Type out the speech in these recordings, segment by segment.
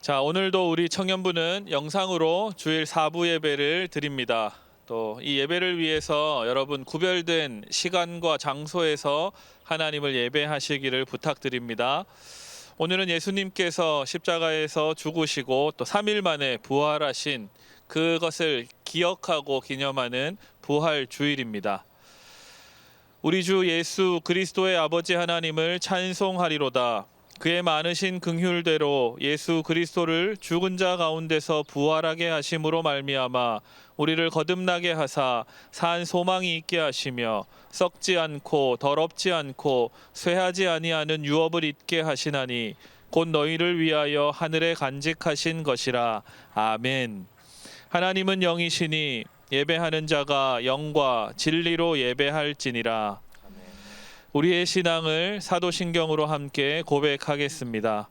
자, 오늘도 우리 청년부는 영상으로 주일 4부 예배를 드립니다. 또 이 예배를 위해서 여러분 구별된 시간과 장소에서 하나님을 예배하시기를 부탁드립니다. 오늘은 예수님께서 십자가에서 죽으시고 또 3일 만에 부활하신 그것을 기억하고 기념하는 부활 주일입니다. 우리 주 예수 그리스도의 아버지 하나님을 찬송하리로다. 그의 많으신 긍휼대로 예수 그리스도를 죽은 자 가운데서 부활하게 하심으로 말미암아 우리를 거듭나게 하사 산 소망이 있게 하시며 썩지 않고 더럽지 않고 쇠하지 아니하는 유업을 잊게 하시나니 곧 너희를 위하여 하늘에 간직하신 것이라. 아멘. 하나님은 영이시니 예배하는 자가 영과 진리로 예배할지니라. 우리의 신앙을 사도신경으로 함께 고백하겠습니다.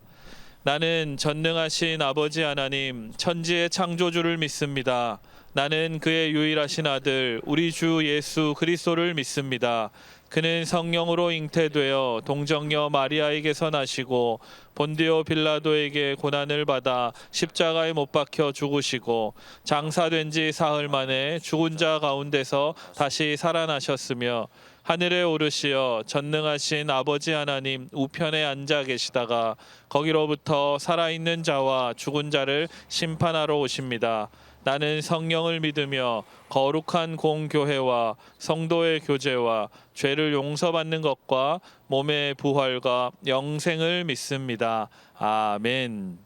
나는 전능하신 아버지 하나님 천지의 창조주를 믿습니다. 나는 그의 유일하신 아들 우리 주 예수 그리스도를 믿습니다. 그는 성령으로 잉태되어 동정녀 마리아에게서 나시고 본디오 빌라도에게 고난을 받아 십자가에 못 박혀 죽으시고 장사된 지 사흘 만에 죽은 자 가운데서 다시 살아나셨으며 하늘에 오르시어 전능하신 아버지 하나님 우편에 앉아 계시다가 거기로부터 살아있는 자와 죽은 자를 심판하러 오십니다. 나는 성령을 믿으며 거룩한 공교회와 성도의 교제와 죄를 용서받는 것과 몸의 부활과 영생을 믿습니다. 아멘.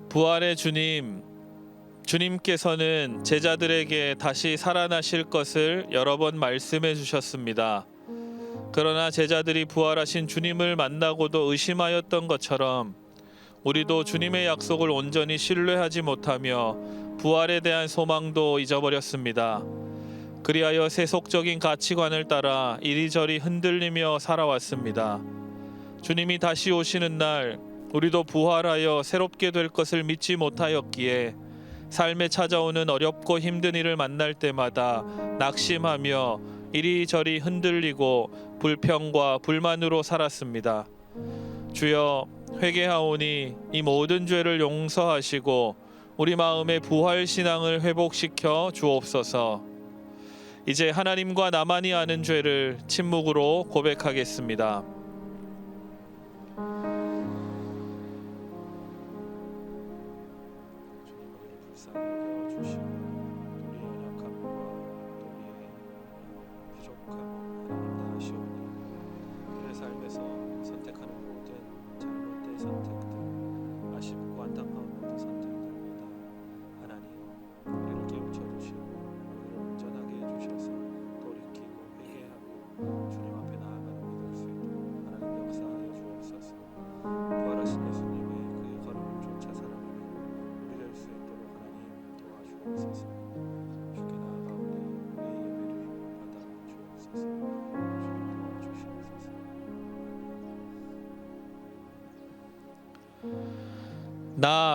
부활의 주님께서는 제자들에게 다시 살아나실 것을 여러 번 말씀해 주셨습니다. 그러나 제자들이 부활하신 주님을 만나고도 의심하였던 것처럼 우리도 주님의 약속을 온전히 신뢰하지 못하며 부활에 대한 소망도 잊어버렸습니다. 그리하여 세속적인 가치관을 따라 이리저리 흔들리며 살아왔습니다. 주님이 다시 오시는 날 우리도 부활하여 새롭게 될 것을 믿지 못하였기에 삶에 찾아오는 어렵고 힘든 일을 만날 때마다 낙심하며 이리저리 흔들리고 불평과 불만으로 살았습니다. 주여, 회개하오니 이 모든 죄를 용서하시고 우리 마음의 부활 신앙을 회복시켜 주옵소서. 이제 하나님과 나만이 아는 죄를 침묵으로 고백하겠습니다.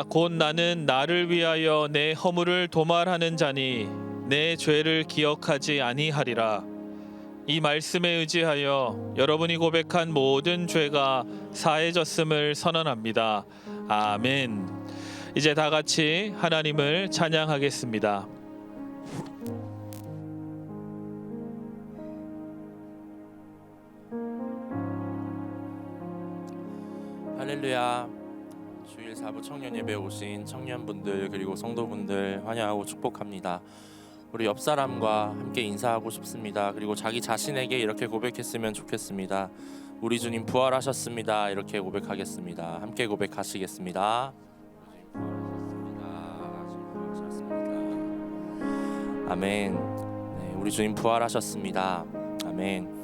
곧 나는 나를 위하여 내 허물을 도말하는 자니 내 죄를 기억하지 아니하리라. 이 말씀에 의지하여 여러분이 고백한 모든 죄가 사해졌음을 선언합니다. 아멘. 이제 다 같이 하나님을 찬양하겠습니다. 할렐루야. 주일 4부 청년 예배에 오신 청년분들 그리고 성도분들 환영하고 축복합니다. 우리 옆 사람과 함께 인사하고 싶습니다. 그리고 자기 자신에게 이렇게 고백했으면 좋겠습니다. 우리 주님 부활하셨습니다. 이렇게 고백하겠습니다. 함께 고백하시겠습니다. 아멘. 네, 우리 주님 부활하셨습니다. 아멘.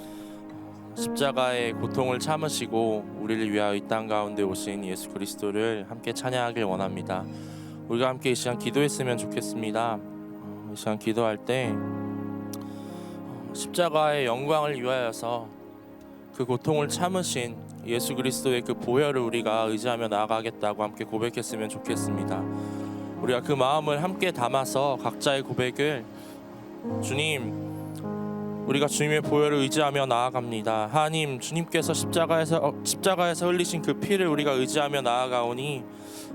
십자가의 고통을 참으시고 우리를 위하여 이 땅 가운데 오신 예수 그리스도를 함께 찬양하길 원합니다. 우리가 함께 이 시간 기도했으면 좋겠습니다. 이 시간 기도할 때 십자가의 영광을 위하여서 그 고통을 참으신 예수 그리스도의 그 보혈을 우리가 의지하며 나아가겠다고 함께 고백했으면 좋겠습니다. 우리가 그 마음을 함께 담아서 각자의 고백을 주님, 우리가 주님의 보혈을 의지하며 나아갑니다. 하나님, 주님께서 십자가에서 흘리신 그 피를 우리가 의지하며 나아가오니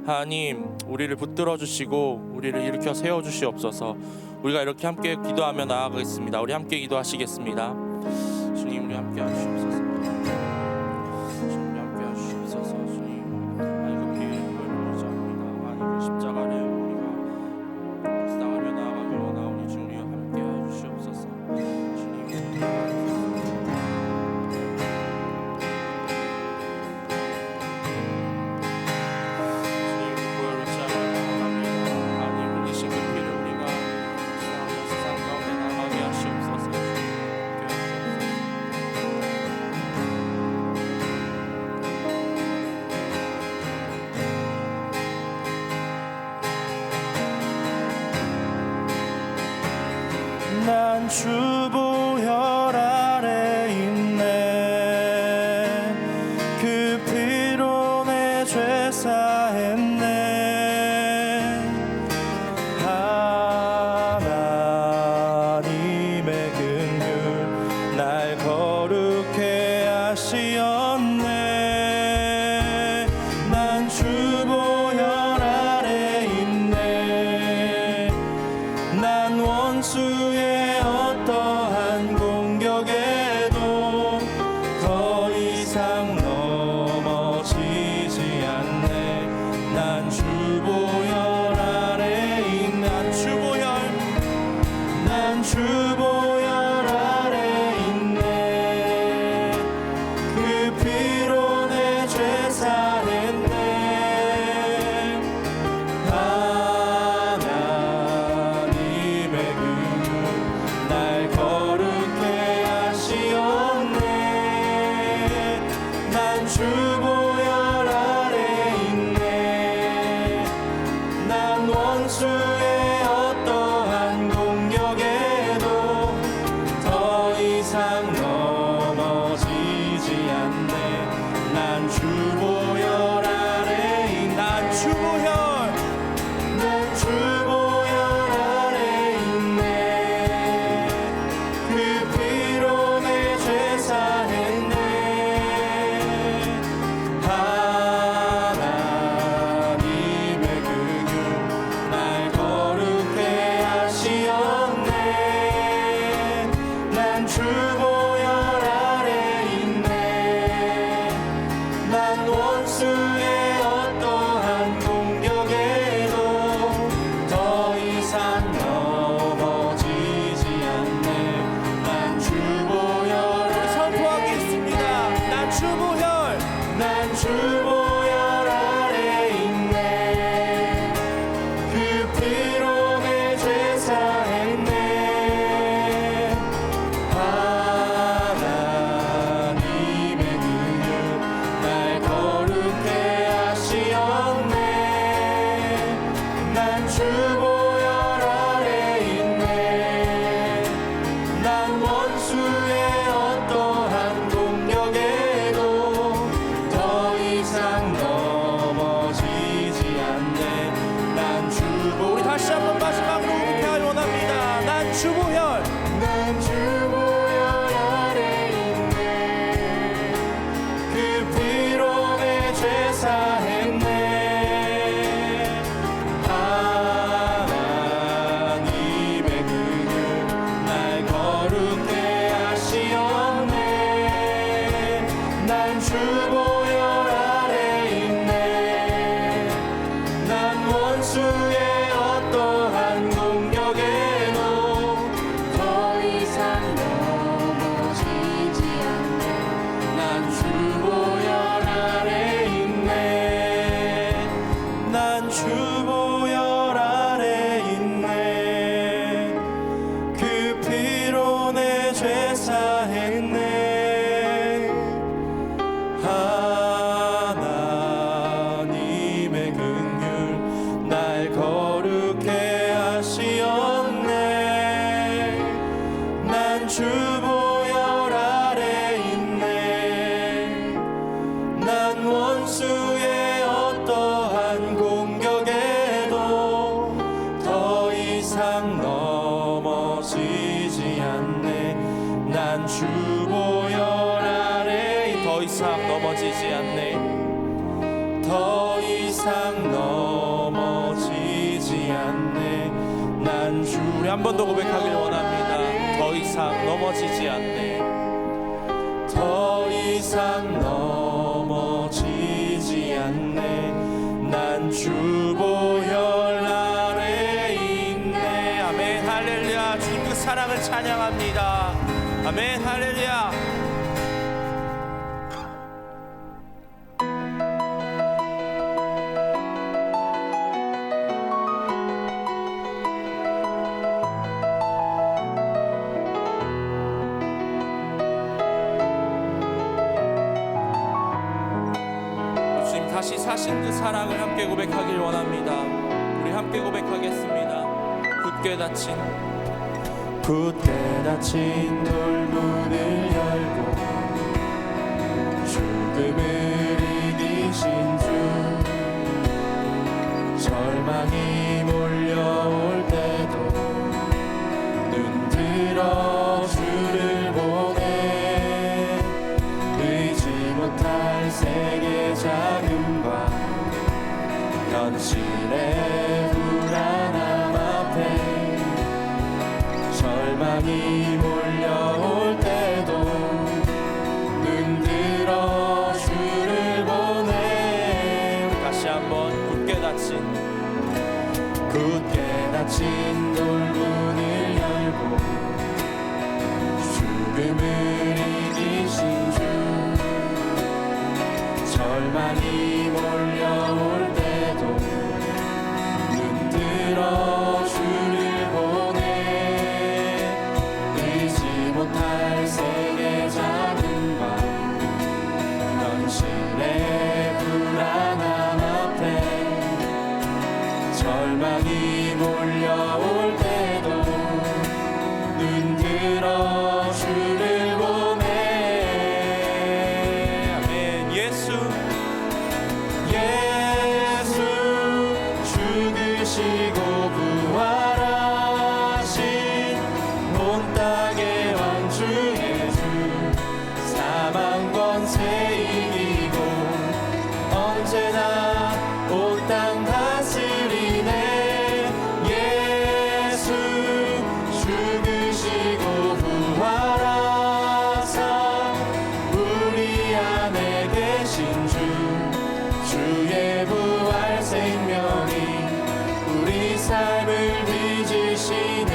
하나님, 우리를 붙들어 주시고 우리를 일으켜 세워 주시옵소서. 우리가 이렇게 함께 기도하며 나아가겠습니다. 우리 함께 기도하시겠습니다. 주님, 우리 함께 하시옵소서. 주님, 함께 하시옵소서. 주님, 하나님 그 피의 보혈을 의지합니다. 하나님 그 십자가를 우리가 묵상하며 나아가길 원하오니 주님, 우리와 함께 하시옵소서. 난 주 보혈 아래 있네. 그 피로 내 죄 사했네. 하나님의 긍휼 날 거룩해 하시었네. 난 주 보혈 아래 있네. 난 원수의 어떠한 공격에도 더 이상 넘어지지 않네. 난 주 보혈 아래 있네. 난 주 보혈 아래 있네. 그 피로 내 죄 사했네. 날 거룩해 하시었네. 난 주 보혈 아래 있네. 난 원수의 어떠한 공격에도 더 이상 넘어지지 않네. 난 주 보혈 아래 있네. 난 주 보혈 아래 있네. 그 피로 내 죄 사했네. 하나님의 긍휼 날 거룩해 하시었네. 난 주 보혈 아래 있네. 난 원수의 어떠한 공격에도 더 이상 넘어지지 않네. 난 주 보혈 선포하겠습니다. 난 주 보혈 아래 있네. 그 피로 내 죄 사했네. 하나님의 긍휼 날 거룩해 하시었네. 난 주 보혈 아래 있네. 난 원수의 어떠한 공격에도 더 이상 넘어지지 않네. 난 주 보혈. 우리 다시 한번 마지막으로 고백하길 원합니다. 난 주 보혈. 난 주 보혈 아래 있네. 그 피로 내 죄 사했네. 하나님의 긍휼 날 거룩해 하시었네. 난 주 보혈 아래 있네. 난 원수의 어떠한 공격에도 더 이상 넘어지지 않네. 난 주 보혈 아래 있네. 난 주 보혈 아래 있네. 그 피로 내 죄 사했네. 하나님의 긍휼 날 거룩해 하시었네. 난 주 보혈 아래 있네. 난 원수의 어떠한 공격에도 더 이상 넘어지지 않네. 않네. 더 이상 넘어지지 않네. 난 주를 한 번 더 고백하길 원합니다. 더 이상 넘어지지 않네. 더 이상 넘어지지 않네. 난 주 보혈 아래 있네. 아멘 할렐루야. 주님 그 사랑을 찬양합니다. 아멘 할렐루야. 주님 다시 사신 그 사랑을 함께 고백하길 원합니다. 우리 함께 고백하겠습니다. 굳게 닫힌 돌문을 열고 죽음을 이기신 주, 절망이 몰려올 때도 눈 들어 주를 보내. 의지 못할 세계 자금과 현실의 불안함 앞에 절망이 몰려올 때도 눈 들어 주를 보내. 다시 한번 굳게 닫힌 돌문을 열고 죽음을 이기신 주, 절망이 몰려올 때도 눈 들어 주를 보내. 의지 못할 세계 자금과 현실의 불안함 앞에 절망이 몰려올 때도 눈 들어 주를 보내. 아멘. 예수 죽으시고 부활하신 온 땅의 왕 주의 주, 사망 권세 이기고 언제나 온 땅 다스리네. 예수 죽으시고 부활하사 우리 안에 계신 주, 주의 부활 생명이 우리 삶을 빚으시네.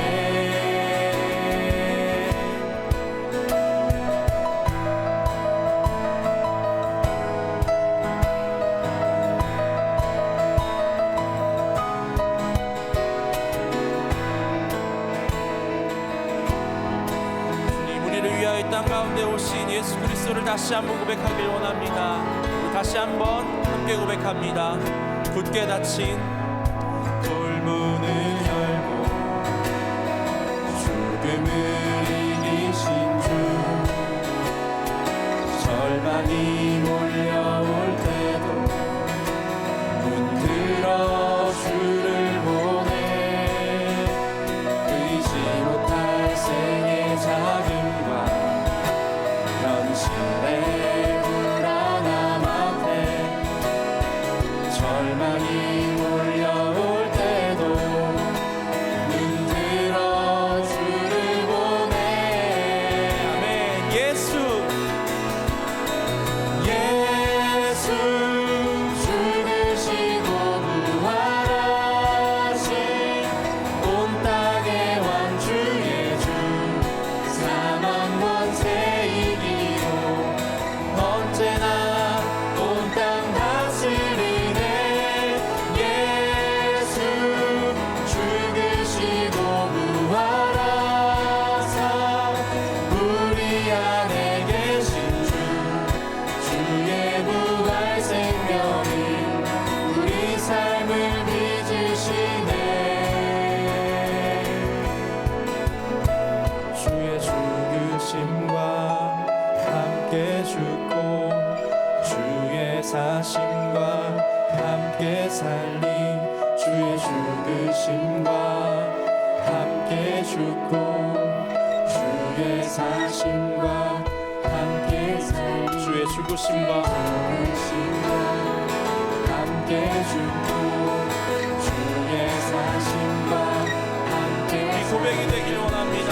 주님, 우리를 위하여 이 땅 가운데 오신 예수 그리스도를 다시 한번 고백하길 원합니다. 우리 다시 한번 함께 고백합니다. 굳게 닫힌 돌문을 열고 죽음을 이기신 주, 절망이 몰려올 때도 눈 들어 주를 보내. 의지 못할 세계 자금과 현실의 불안함 앞에 절망이 몰려올 때도 눈 들어 주를 보내. 아멘. 예수 죽으시고 부활하신 온 땅의 왕 주의 주, 사망 권세 이기고 언제나 온 땅 다스리네. 예수 죽으시고 부활하사 우리 안에 계신 주, 주의 부활 생명이 우리 삶을 빚으시네. 주의 죽으심과 함께 죽고 주의 사심과 함께 살리. 주의 죽으심과 함께 죽고 주의 사심과 함께 살리. 주의 주의 죽으심과 함께 죽고 주의 사심과 함께 이 고백이 되길 원합니다.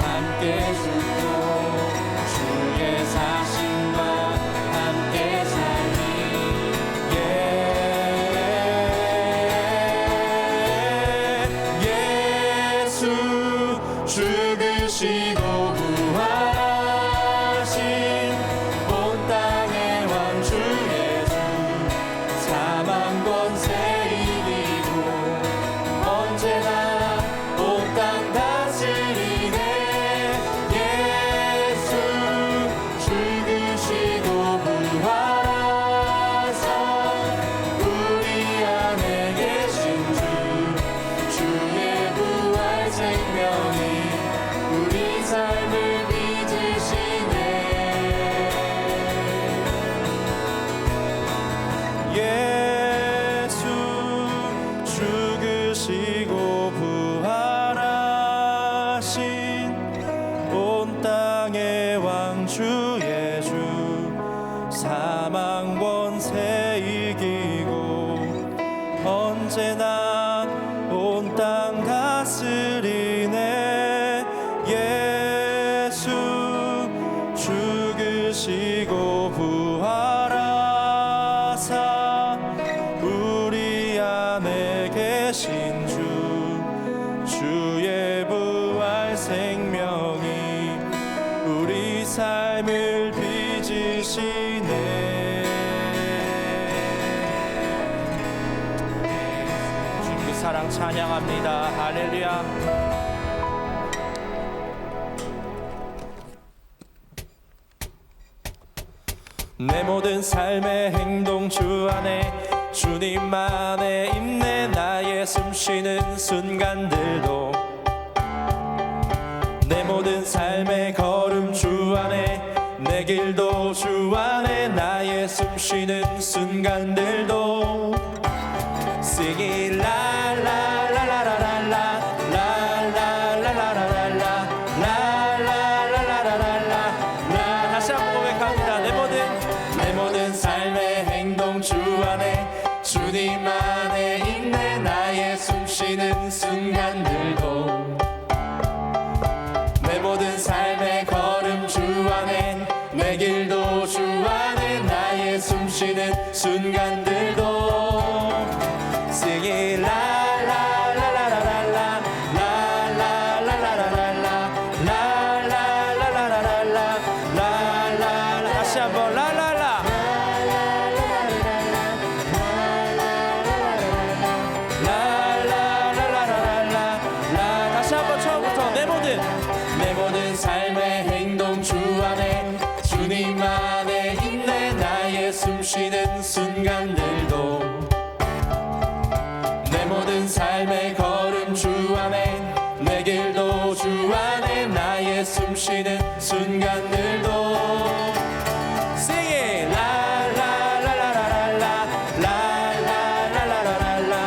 함께 죽고 주의 사심과 함께 살리 예수 죽으시고 부활하신 온 땅의 왕 주 예수 사망 권세 이기고 언제나 온 땅 다스리네 예수 죽으시고 부활하사 우리 안에 계신 주 주의 부활 생명이 우리 삶을 빚으시네 예수 죽으시고 부활하신 온 땅의 왕 주 예수 사망 권세 이기고 언제나 온 땅 다스리네 예수 죽으시고 부활하사 우리 안에 계신 주 주의 부활 생명이 우리 삶을 빚으시네 주님 그 사랑 찬양합니다. 할렐루야. 내 모든 삶의 행동 주 안에 주님만의 임내 나의 숨쉬는 순간들도 내 모든 삶의 걸음 주 안에 내 길도 주 안에 나의 숨쉬는 순간들도 Sing it la la la la la la la la la la la 다시 한번 고백합니다. 내 모든 삶의 행동 주 안에 주님 안에 있네 나의 숨쉬는 순간들도 내 모든 삶의 걸음 주 안에 내 길도 주 안에 나의 숨쉬는 순간들도 Sing it la la la la la la la la la la la 다시 한번 라라라 라라라라라라 다시 한번 처음부터 내 모든 삶의 행동 주 안에 주님 안에 있네 나의 숨쉬는 순간들도 내 모든 삶의 걸음 주 안에 내 길도 주 안에 나의 숨쉬는 순간들도 Sing it la la la la la la la la la la la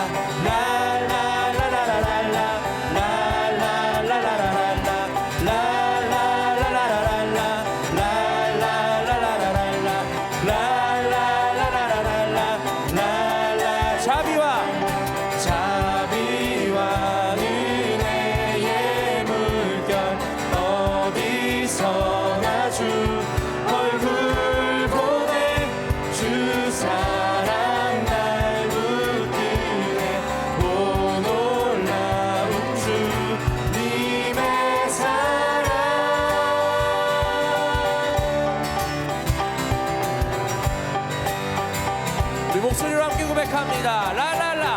자비와 은혜의 물결 어디서나 주 얼굴 보내 주 사랑 날 붙드네 오 놀라운 주님의 사랑 우리 목소리로 함께 고백합니다. 라라라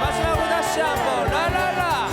마지막으로 다시 한번 라라라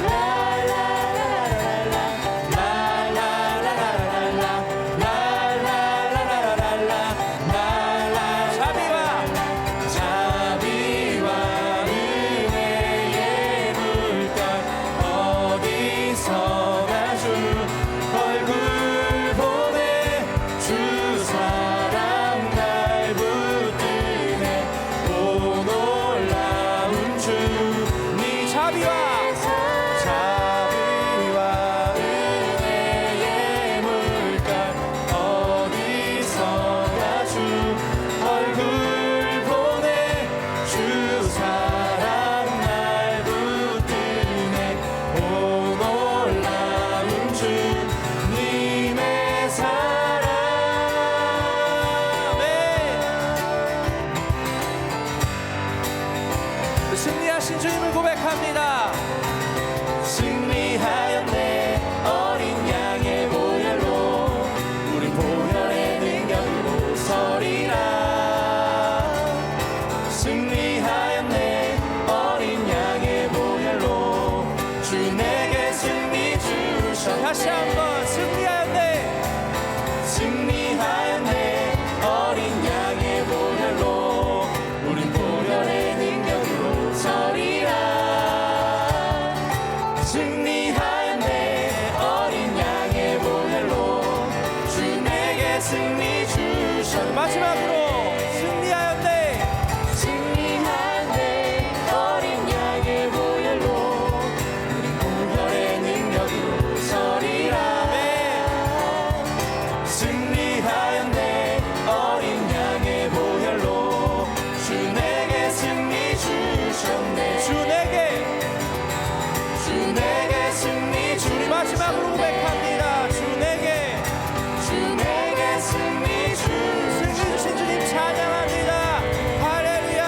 승리하신 주님을 고백합니다. 승리하였네 어린 양의 보혈로 우리 보혈의 능력으로 서리라. 승리하였네 어린 양의 보혈로 주 내게 승리 주셨네. 다시 한번 승리하였네. 승리하였네 어린 양의 보혈로 우린 보혈의 능력으로 서리라. 승리하였네 어린 양의 보혈로 주 내게 승리 주셨네. 마지막으로 승리하였네. 승리하였네 어린 양의 보혈로 우린 보혈의 능력으로 서리라. 승리하였네 어린 양의 보혈로 주 내게 승리 주셨네. 주 내게 승리 주님. 마지막으로 고백합니다. 주 내게 승리 주신 주님 찬양합니다. 할렐루야.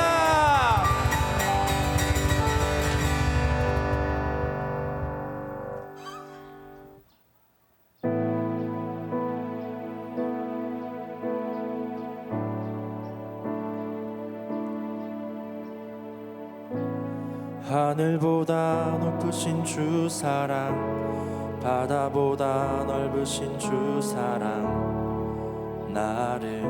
하늘보다 높으신 주 사랑, 바다보다 넓으신 주 사랑, 나를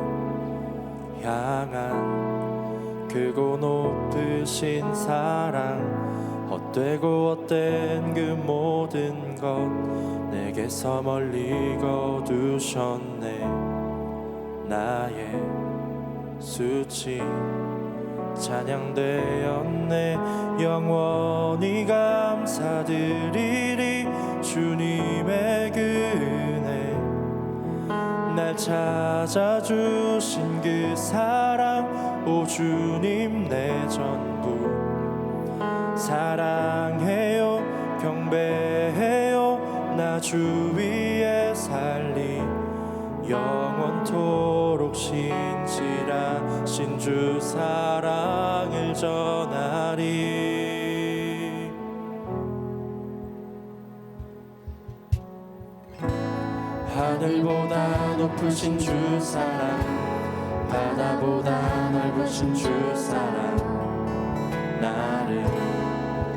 향한 크고 높으신 사랑, 헛되고 헛된 그 모든 것 내게서 멀리 거두셨네. 나의 수치 찬양되었네. 영원히 감사드리리 주님의 그 은혜. 날 찾아주신 그 사랑, 오 주님 내 전부. 사랑해요 경배해요 나 주 위에 살리. 영원토록 신실하신 주 사랑을 전하리. 하늘보다 높으신 주 사랑, 바다보다 넓으신 주 사랑, 나를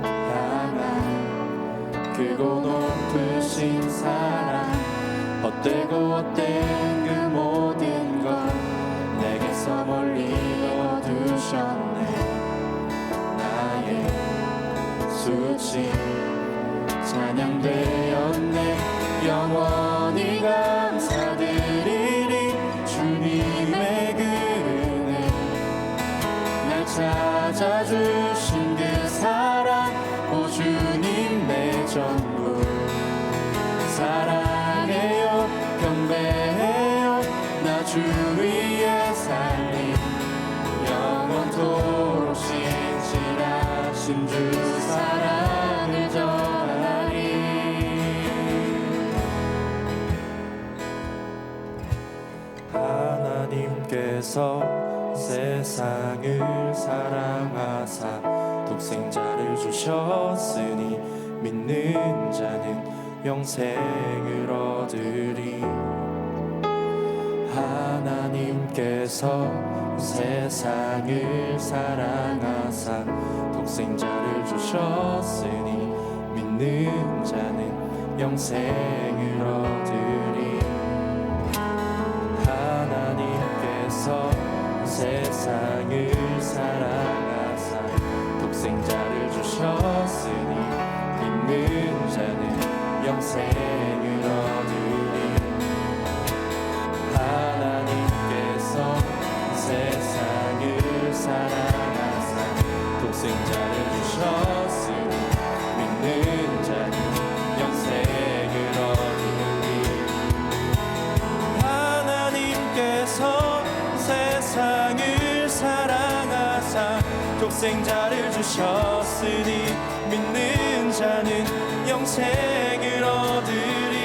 향한 크고 높으신 사랑, 헛되고 헛된 그 모든 것 내게서 멀리 거두셨네. 나의 수치 찬양되었네. 영원히 감사드리리 주님의 그 은혜. 날 찾아주신 그 사랑, 오 주님 내 전부. 사랑해요 경배해요 나 주 위에 살리. 영원토록 신실하신 주 사랑을 전하리. 하나님께서 세상을 사랑하사 독생자를 주셨으니 믿는 자는 영생을 얻으리. 하나님께서 세상을 사랑하사 독생자를 주셨으니 믿는 자는 영생을 얻으리. 하나님께서 세상을 사랑하사 독생자를 주셨으니 믿는 자는 영생을 얻으리. 하나님께서 세상을 사랑하사 독생자를 주셨으니 믿는 자는 영생을 얻으리. 하나님께서 세상을 사랑하사 독생자를 주셨으니 믿는 자는 영생을 얻으리.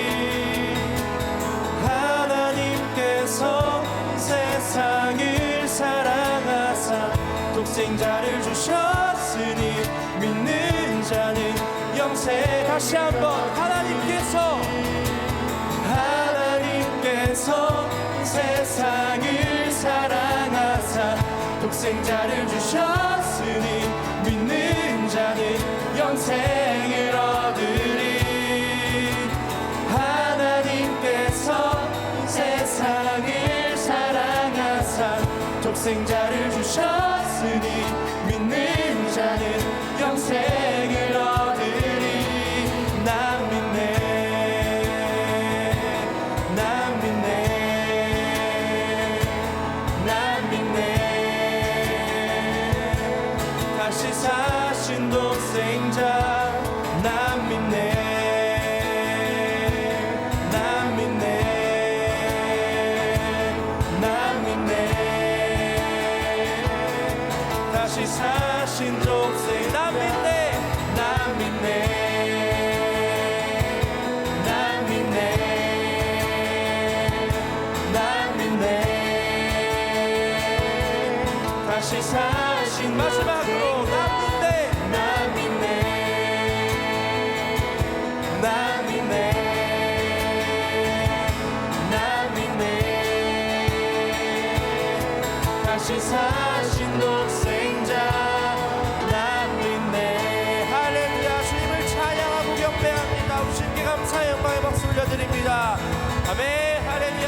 하나님께서 세상을 사랑하사 독생자를 주셨으니 영생. 다시 한번 하나님께서 세상을 사랑하사 독생자를 주셨으니 믿는 자는 영생을 얻으리. 하나님께서 세상을 사랑하사 독생자를 주셨으니 믿는 자는 영생을 얻으리. 난 믿네, 난 믿네, 난 믿네. 다시 사신 독생자 난 믿네, 난 믿네, 난 믿네. 다시 사신 독생 난 믿네, 난 믿네, 난 믿네, 난 믿네. 다시 사신 마지막으로 난 믿네, 난 믿네, 난 믿네, 난 믿네. 다시 사신 독생자 난 믿네. 할렐루야. 주님을 찬양하고 경배합니다. 우리 주님께 감사의 영광의 박수 올려드립니다. 아멘. 할렐루야.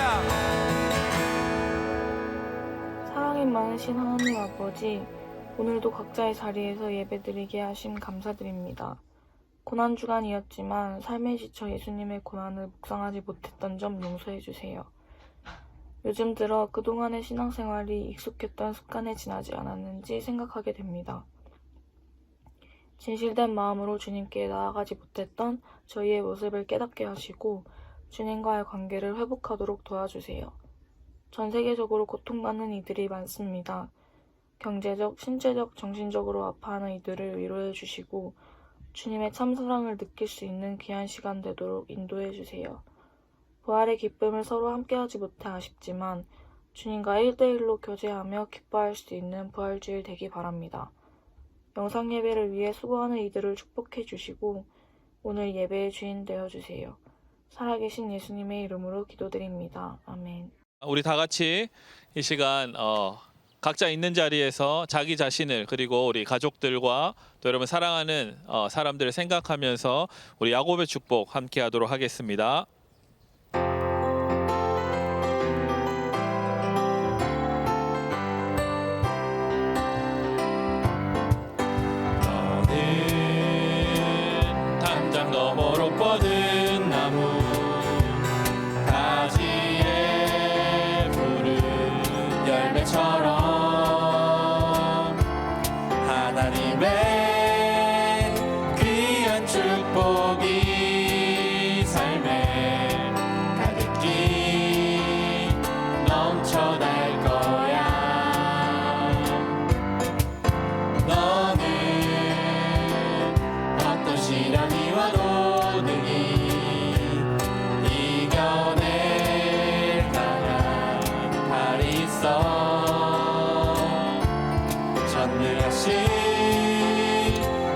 사랑이 많으신 하나님 아버지, 오늘도 각자의 자리에서 예배드리게 하심 감사드립니다. 고난주간이었지만 삶에 지쳐 예수님의 고난을 묵상하지 못했던 점 용서해 주세요. 요즘 들어 그동안의 신앙생활이 익숙했던 습관에 지나지 않았는지 생각하게 됩니다. 진실된 마음으로 주님께 나아가지 못했던 저희의 모습을 깨닫게 하시고 주님과의 관계를 회복하도록 도와주세요. 전 세계적으로 고통받는 이들이 많습니다. 경제적, 신체적, 정신적으로 아파하는 이들을 위로해 주시고 주님의 참사랑을 느낄 수 있는 귀한 시간 되도록 인도해 주세요. 부활의 기쁨을 서로 함께하지 못해 아쉽지만 주님과 1대1로 교제하며 기뻐할 수 있는 부활주일 되기 바랍니다. 영상 예배를 위해 수고하는 이들을 축복해 주시고 오늘 예배의 주인 되어 주세요. 살아계신 예수님의 이름으로 기도드립니다. 아멘. 우리 다 같이 이 시간 각자 있는 자리에서 자기 자신을 그리고 우리 가족들과 또 여러분 사랑하는 사람들을 생각하면서 우리 야곱의 축복 함께 하도록 하겠습니다. 너는 담장 너머로 뻗은 나무 가지에 푸른 열매처럼 하나님의 귀한 축복이 삶에 가득히 넘쳐날 거야. 너는 어떤 시련이 와도 능히 이겨낼 강한 팔이 있어. 전능하신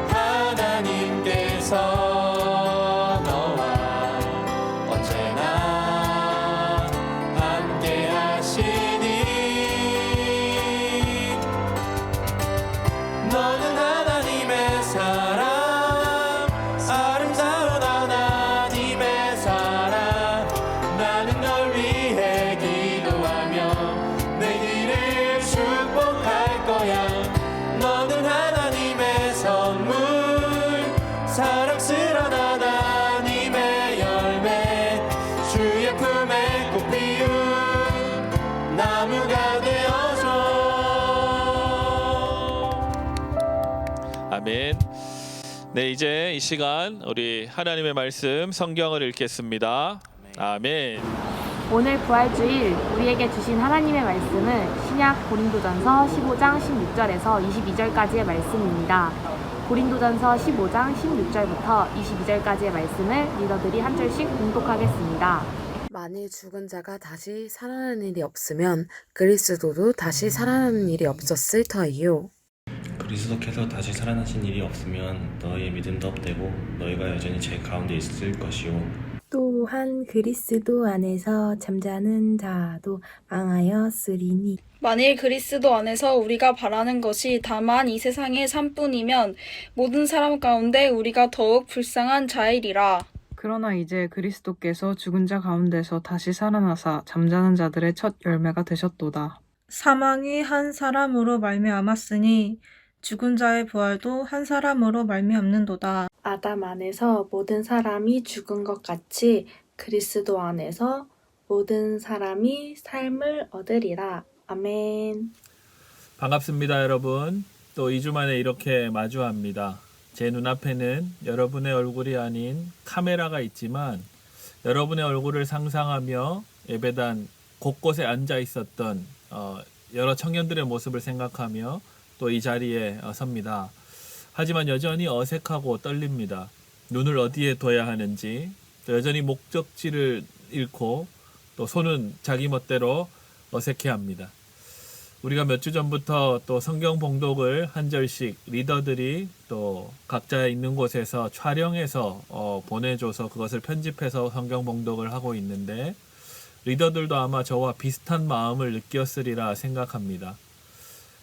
하나님께서 너와 언제나 함께 하시니 너는 하나님의 사랑, 아름다운 하나님의 사랑. 나는 널 위해 기도하며 내 길을 축복할 거야. 너는 하나님의 선물, 사랑스러운 하나님의 열매, 주의 품에 꽃 피운 나무가 되어줘. 아멘. 네, 이제 이 시간 우리 하나님의 말씀 성경을 읽겠습니다. 아멘. 오늘 부활주일 우리에게 주신 하나님의 말씀은 신약 고린도전서 15장 16절에서 22절까지의 말씀입니다. 고린도전서 15장 16절부터 22절까지의 말씀을 리더들이 한 절씩 봉독하겠습니다. 만일 죽은 자가 다시 살아나는 일이 없으면 그리스도도 다시 살아나는 일이 없었을 터이요. 그리스도께서 다시 살아나신 일이 없으면 너희의 믿음도 헛되고 너희가 여전히 죄 가운데 있을 것이요 또한 그리스도 안에서 잠자는 자도 망하였으리니 만일 그리스도 안에서 우리가 바라는 것이 다만 이 세상의 삶뿐이면 모든 사람 가운데 우리가 더욱 불쌍한 자이리라. 그러나 이제 그리스도께서 죽은 자 가운데서 다시 살아나사 잠자는 자들의 첫 열매가 되셨도다. 사망이 한 사람으로 말미암았으니 죽은 자의 부활도 한 사람으로 말미암는도다. 아담 안에서 모든 사람이 죽은 것 같이 그리스도 안에서 모든 사람이 삶을 얻으리라. 아멘. 반갑습니다, 여러분. 또 2주 만에 이렇게 마주합니다. 제 눈앞에는 여러분의 얼굴이 아닌 카메라가 있지만 여러분의 얼굴을 상상하며 예배단 곳곳에 앉아 있었던 여러 청년들의 모습을 생각하며 또 이 자리에 섭니다. 하지만 여전히 어색하고 떨립니다. 눈을 어디에 둬야 하는지, 또 여전히 목적지를 잃고 또 손은 자기 멋대로 어색해합니다. 우리가 몇 주 전부터 또 성경 봉독을 한 절씩 리더들이 또 각자 있는 곳에서 촬영해서 보내줘서 그것을 편집해서 성경 봉독을 하고 있는데 리더들도 아마 저와 비슷한 마음을 느꼈으리라 생각합니다.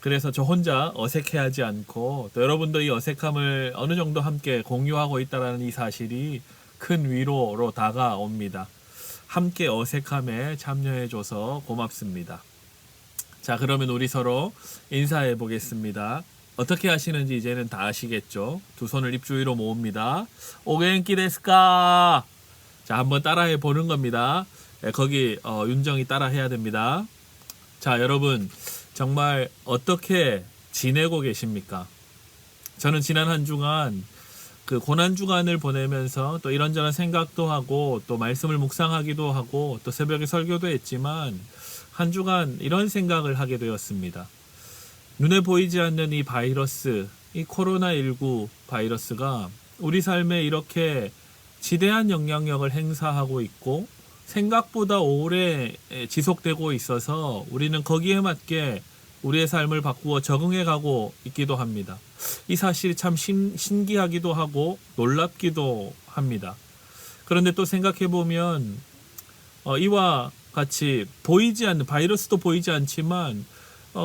그래서 저 혼자 어색해하지 않고 또 여러분도 이 어색함을 어느 정도 함께 공유하고 있다는 이 사실이 큰 위로로 다가옵니다. 함께 어색함에 참여해줘서 고맙습니다. 자, 그러면 우리 서로 인사해 보겠습니다. 어떻게 하시는지 이제는 다 아시겠죠? 두 손을 입 주위로 모읍니다. 오겐키 데스까? 자, 한번 따라해 보는 겁니다. 거기 윤정이 따라 해야 됩니다. 자, 여러분 정말 어떻게 지내고 계십니까? 저는 지난 한 주간 그 고난 주간을 보내면서 또 이런저런 생각도 하고 또 말씀을 묵상하기도 하고 또 새벽에 설교도 했지만 한 주간 이런 생각을 하게 되었습니다. 눈에 보이지 않는 이 바이러스, 이 코로나19 바이러스가 우리 삶에 이렇게 지대한 영향력을 행사하고 있고 생각보다 오래 지속되고 있어서 우리는 거기에 맞게 우리의 삶을 바꾸어 적응해 가고 있기도 합니다. 이 사실이 참 신기하기도 하고 놀랍기도 합니다. 그런데 또 생각해 보면 이와 같이 보이지 않는 바이러스도 보이지 않지만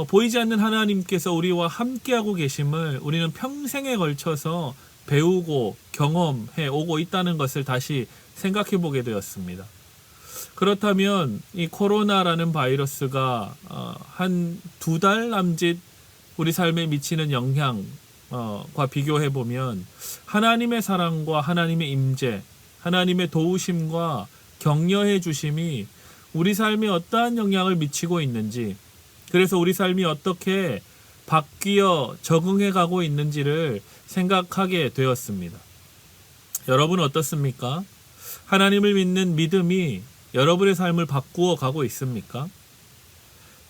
보이지 않는 하나님께서 우리와 함께하고 계심을 우리는 평생에 걸쳐서 배우고 경험해 오고 있다는 것을 다시 생각해 보게 되었습니다. 그렇다면 이 코로나라는 바이러스가 한 2달 남짓 우리 삶에 미치는 영향과 비교해 보면 하나님의 사랑과 하나님의 임재, 하나님의 도우심과 격려해 주심이 우리 삶에 어떠한 영향을 미치고 있는지, 그래서 우리 삶이 어떻게 바뀌어 적응해 가고 있는지를 생각하게 되었습니다. 여러분 어떻습니까? 하나님을 믿는 믿음이 여러분의 삶을 바꾸어 가고 있습니까?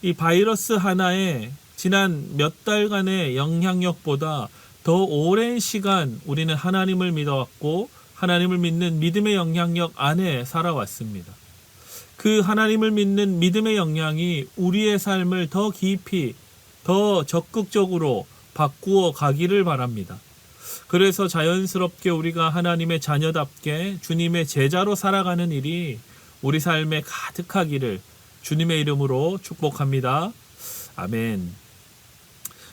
이 바이러스 하나에 지난 몇 달간의 영향력보다 더 오랜 시간 우리는 하나님을 믿어왔고 하나님을 믿는 믿음의 영향력 안에 살아왔습니다. 그 하나님을 믿는 믿음의 영향이 우리의 삶을 더 깊이, 더 적극적으로 바꾸어 가기를 바랍니다. 그래서 자연스럽게 우리가 하나님의 자녀답게 주님의 제자로 살아가는 일이 우리 삶에 가득하기를 주님의 이름으로 축복합니다. 아멘.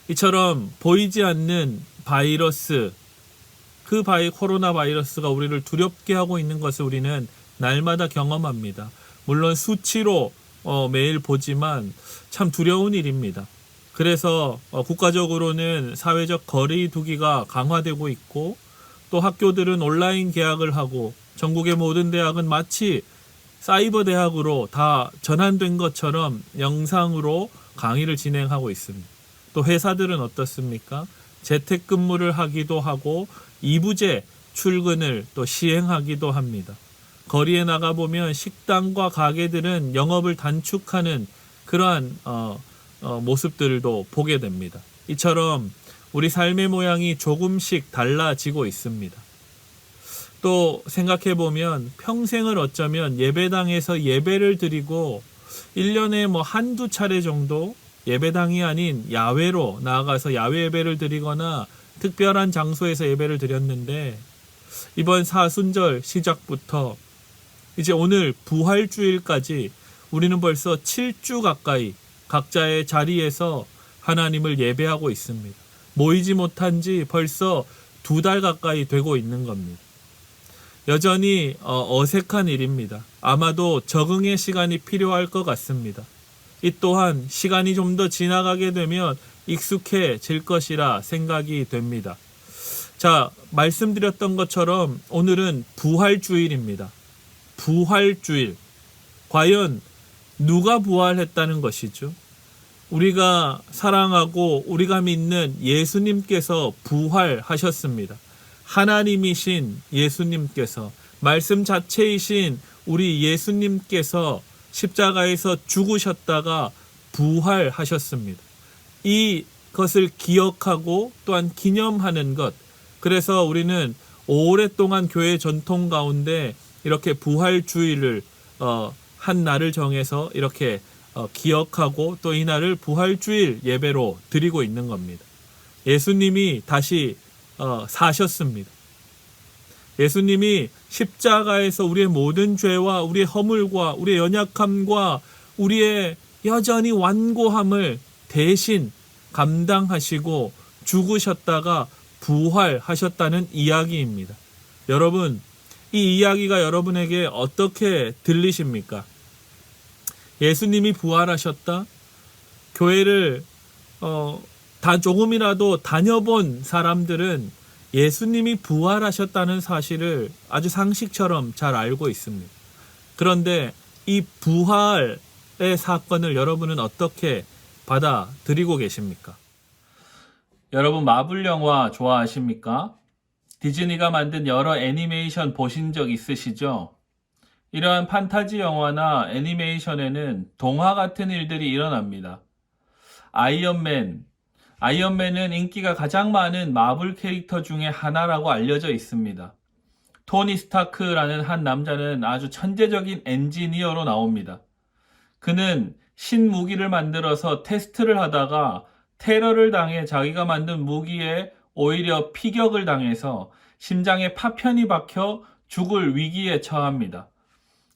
이처럼 보이지 않는 바이러스, 그 코로나 바이러스가 우리를 두렵게 하고 있는 것을 우리는 날마다 경험합니다. 물론 수치로 매일 보지만 참 두려운 일입니다. 그래서 국가적으로는 사회적 거리 두기가 강화되고 있고 또 학교들은 온라인 개학을 하고 전국의 모든 대학은 마치 사이버 대학으로 다 전환된 것처럼 영상으로 강의를 진행하고 있습니다. 또 회사들은 어떻습니까? 재택근무를 하기도 하고 2부제 출근을 또 시행하기도 합니다. 거리에 나가보면 식당과 가게들은 영업을 단축하는 그러한 모습들도 보게 됩니다. 이처럼 우리 삶의 모양이 조금씩 달라지고 있습니다. 또 생각해보면 평생을 어쩌면 예배당에서 예배를 드리고 1년에 한두 차례 정도 예배당이 아닌 야외로 나아가서 야외 예배를 드리거나 특별한 장소에서 예배를 드렸는데 이번 사순절 시작부터 이제 오늘 부활주일까지 우리는 벌써 7주 가까이 각자의 자리에서 하나님을 예배하고 있습니다. 모이지 못한 지 벌써 2달 가까이 되고 있는 겁니다. 여전히 어색한 일입니다. 아마도 적응의 시간이 필요할 것 같습니다. 이 또한 시간이 좀 더 지나가게 되면 익숙해질 것이라 생각이 됩니다. 자, 말씀드렸던 것처럼 오늘은 부활주일입니다. 부활주일. 과연 누가 부활했다는 것이죠? 우리가 사랑하고 우리가 믿는 예수님께서 부활하셨습니다. 하나님이신 예수님께서, 말씀 자체이신 우리 예수님께서 십자가에서 죽으셨다가 부활하셨습니다. 이것을 기억하고 또한 기념하는 것, 그래서 우리는 오랫동안 교회 전통 가운데 이렇게 부활주일을 한 날을 정해서 이렇게 기억하고 또 이 날을 부활주일 예배로 드리고 있는 겁니다. 예수님이 다시 사셨습니다. 예수님이 십자가에서 우리의 모든 죄와 우리의 허물과 우리의 연약함과 우리의 여전히 완고함을 대신 감당하시고 죽으셨다가 부활하셨다는 이야기입니다. 여러분, 이 이야기가 여러분에게 어떻게 들리십니까? 예수님이 부활하셨다? 교회를 조금이라도 다녀본 사람들은 예수님이 부활하셨다는 사실을 아주 상식처럼 잘 알고 있습니다. 그런데 이 부활의 사건을 여러분은 어떻게 받아들이고 계십니까? 여러분, 마블 영화 좋아하십니까? 디즈니가 만든 여러 애니메이션 보신 적 있으시죠? 이러한 판타지 영화나 애니메이션에는 동화 같은 일들이 일어납니다. 아이언맨은 인기가 가장 많은 마블 캐릭터 중에 하나라고 알려져 있습니다. 토니 스타크라는 한 남자는 아주 천재적인 엔지니어로 나옵니다. 그는 신무기를 만들어서 테스트를 하다가 테러를 당해 자기가 만든 무기에 오히려 피격을 당해서 심장에 파편이 박혀 죽을 위기에 처합니다.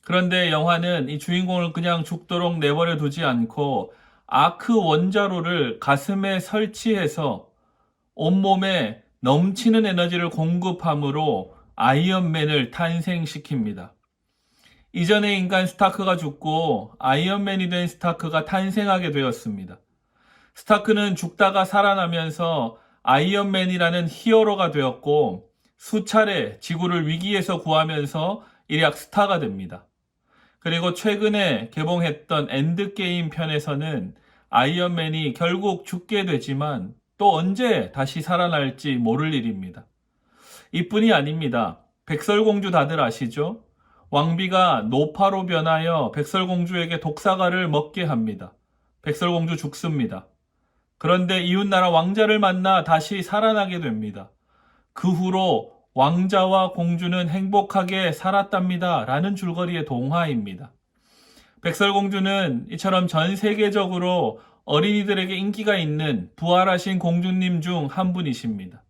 그런데 영화는 이 주인공을 그냥 죽도록 내버려 두지 않고 아크 원자로를 가슴에 설치해서 온몸에 넘치는 에너지를 공급함으로 아이언맨을 탄생시킵니다. 이전의 인간 스타크가 죽고 아이언맨이 된 스타크가 탄생하게 되었습니다. 스타크는 죽다가 살아나면서 아이언맨이라는 히어로가 되었고 수차례 지구를 위기에서 구하면서 일약 스타가 됩니다. 그리고 최근에 개봉했던 엔드게임 편에서는 아이언맨이 결국 죽게 되지만 또 언제 다시 살아날지 모를 일입니다. 이뿐이 아닙니다. 백설공주 다들 아시죠? 왕비가 노파로 변하여 백설공주에게 독사과를 먹게 합니다. 백설공주 죽습니다. 그런데 이웃나라 왕자를 만나 다시 살아나게 됩니다. 그 후로 왕자와 공주는 행복하게 살았답니다. 라는 줄거리의 동화입니다. 백설공주는 이처럼 전 세계적으로 어린이들에게 인기가 있는 부활하신 공주님 중 한 분이십니다.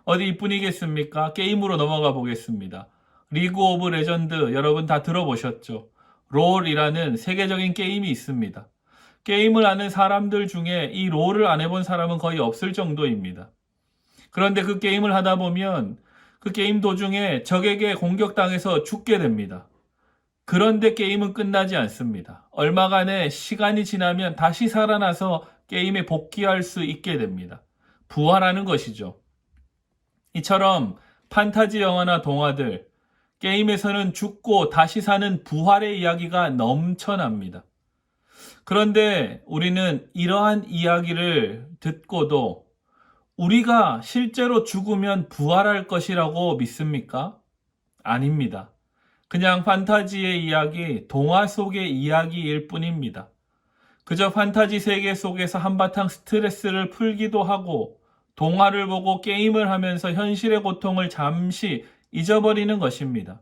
어디 이뿐이겠습니까? 게임으로 넘어가 보겠습니다. 리그 오브 레전드 여러분 다 들어보셨죠? 롤이라는 세계적인 게임이 있습니다. 게임을 아는 사람들 중에 이 롤을 안 해본 사람은 거의 없을 정도입니다. 그런데 그 게임을 하다 보면 그 게임 도중에 적에게 공격당해서 죽게 됩니다. 그런데 게임은 끝나지 않습니다. 얼마간의 시간이 지나면 다시 살아나서 게임에 복귀할 수 있게 됩니다. 부활하는 것이죠. 이처럼 판타지 영화나 동화들, 게임에서는 죽고 다시 사는 부활의 이야기가 넘쳐납니다. 그런데 우리는 이러한 이야기를 듣고도 우리가 실제로 죽으면 부활할 것이라고 믿습니까? 아닙니다. 그냥 판타지의 이야기, 동화 속의 이야기일 뿐입니다. 그저 판타지 세계 속에서 한바탕 스트레스를 풀기도 하고 동화를 보고 게임을 하면서 현실의 고통을 잠시 잊어버리는 것입니다.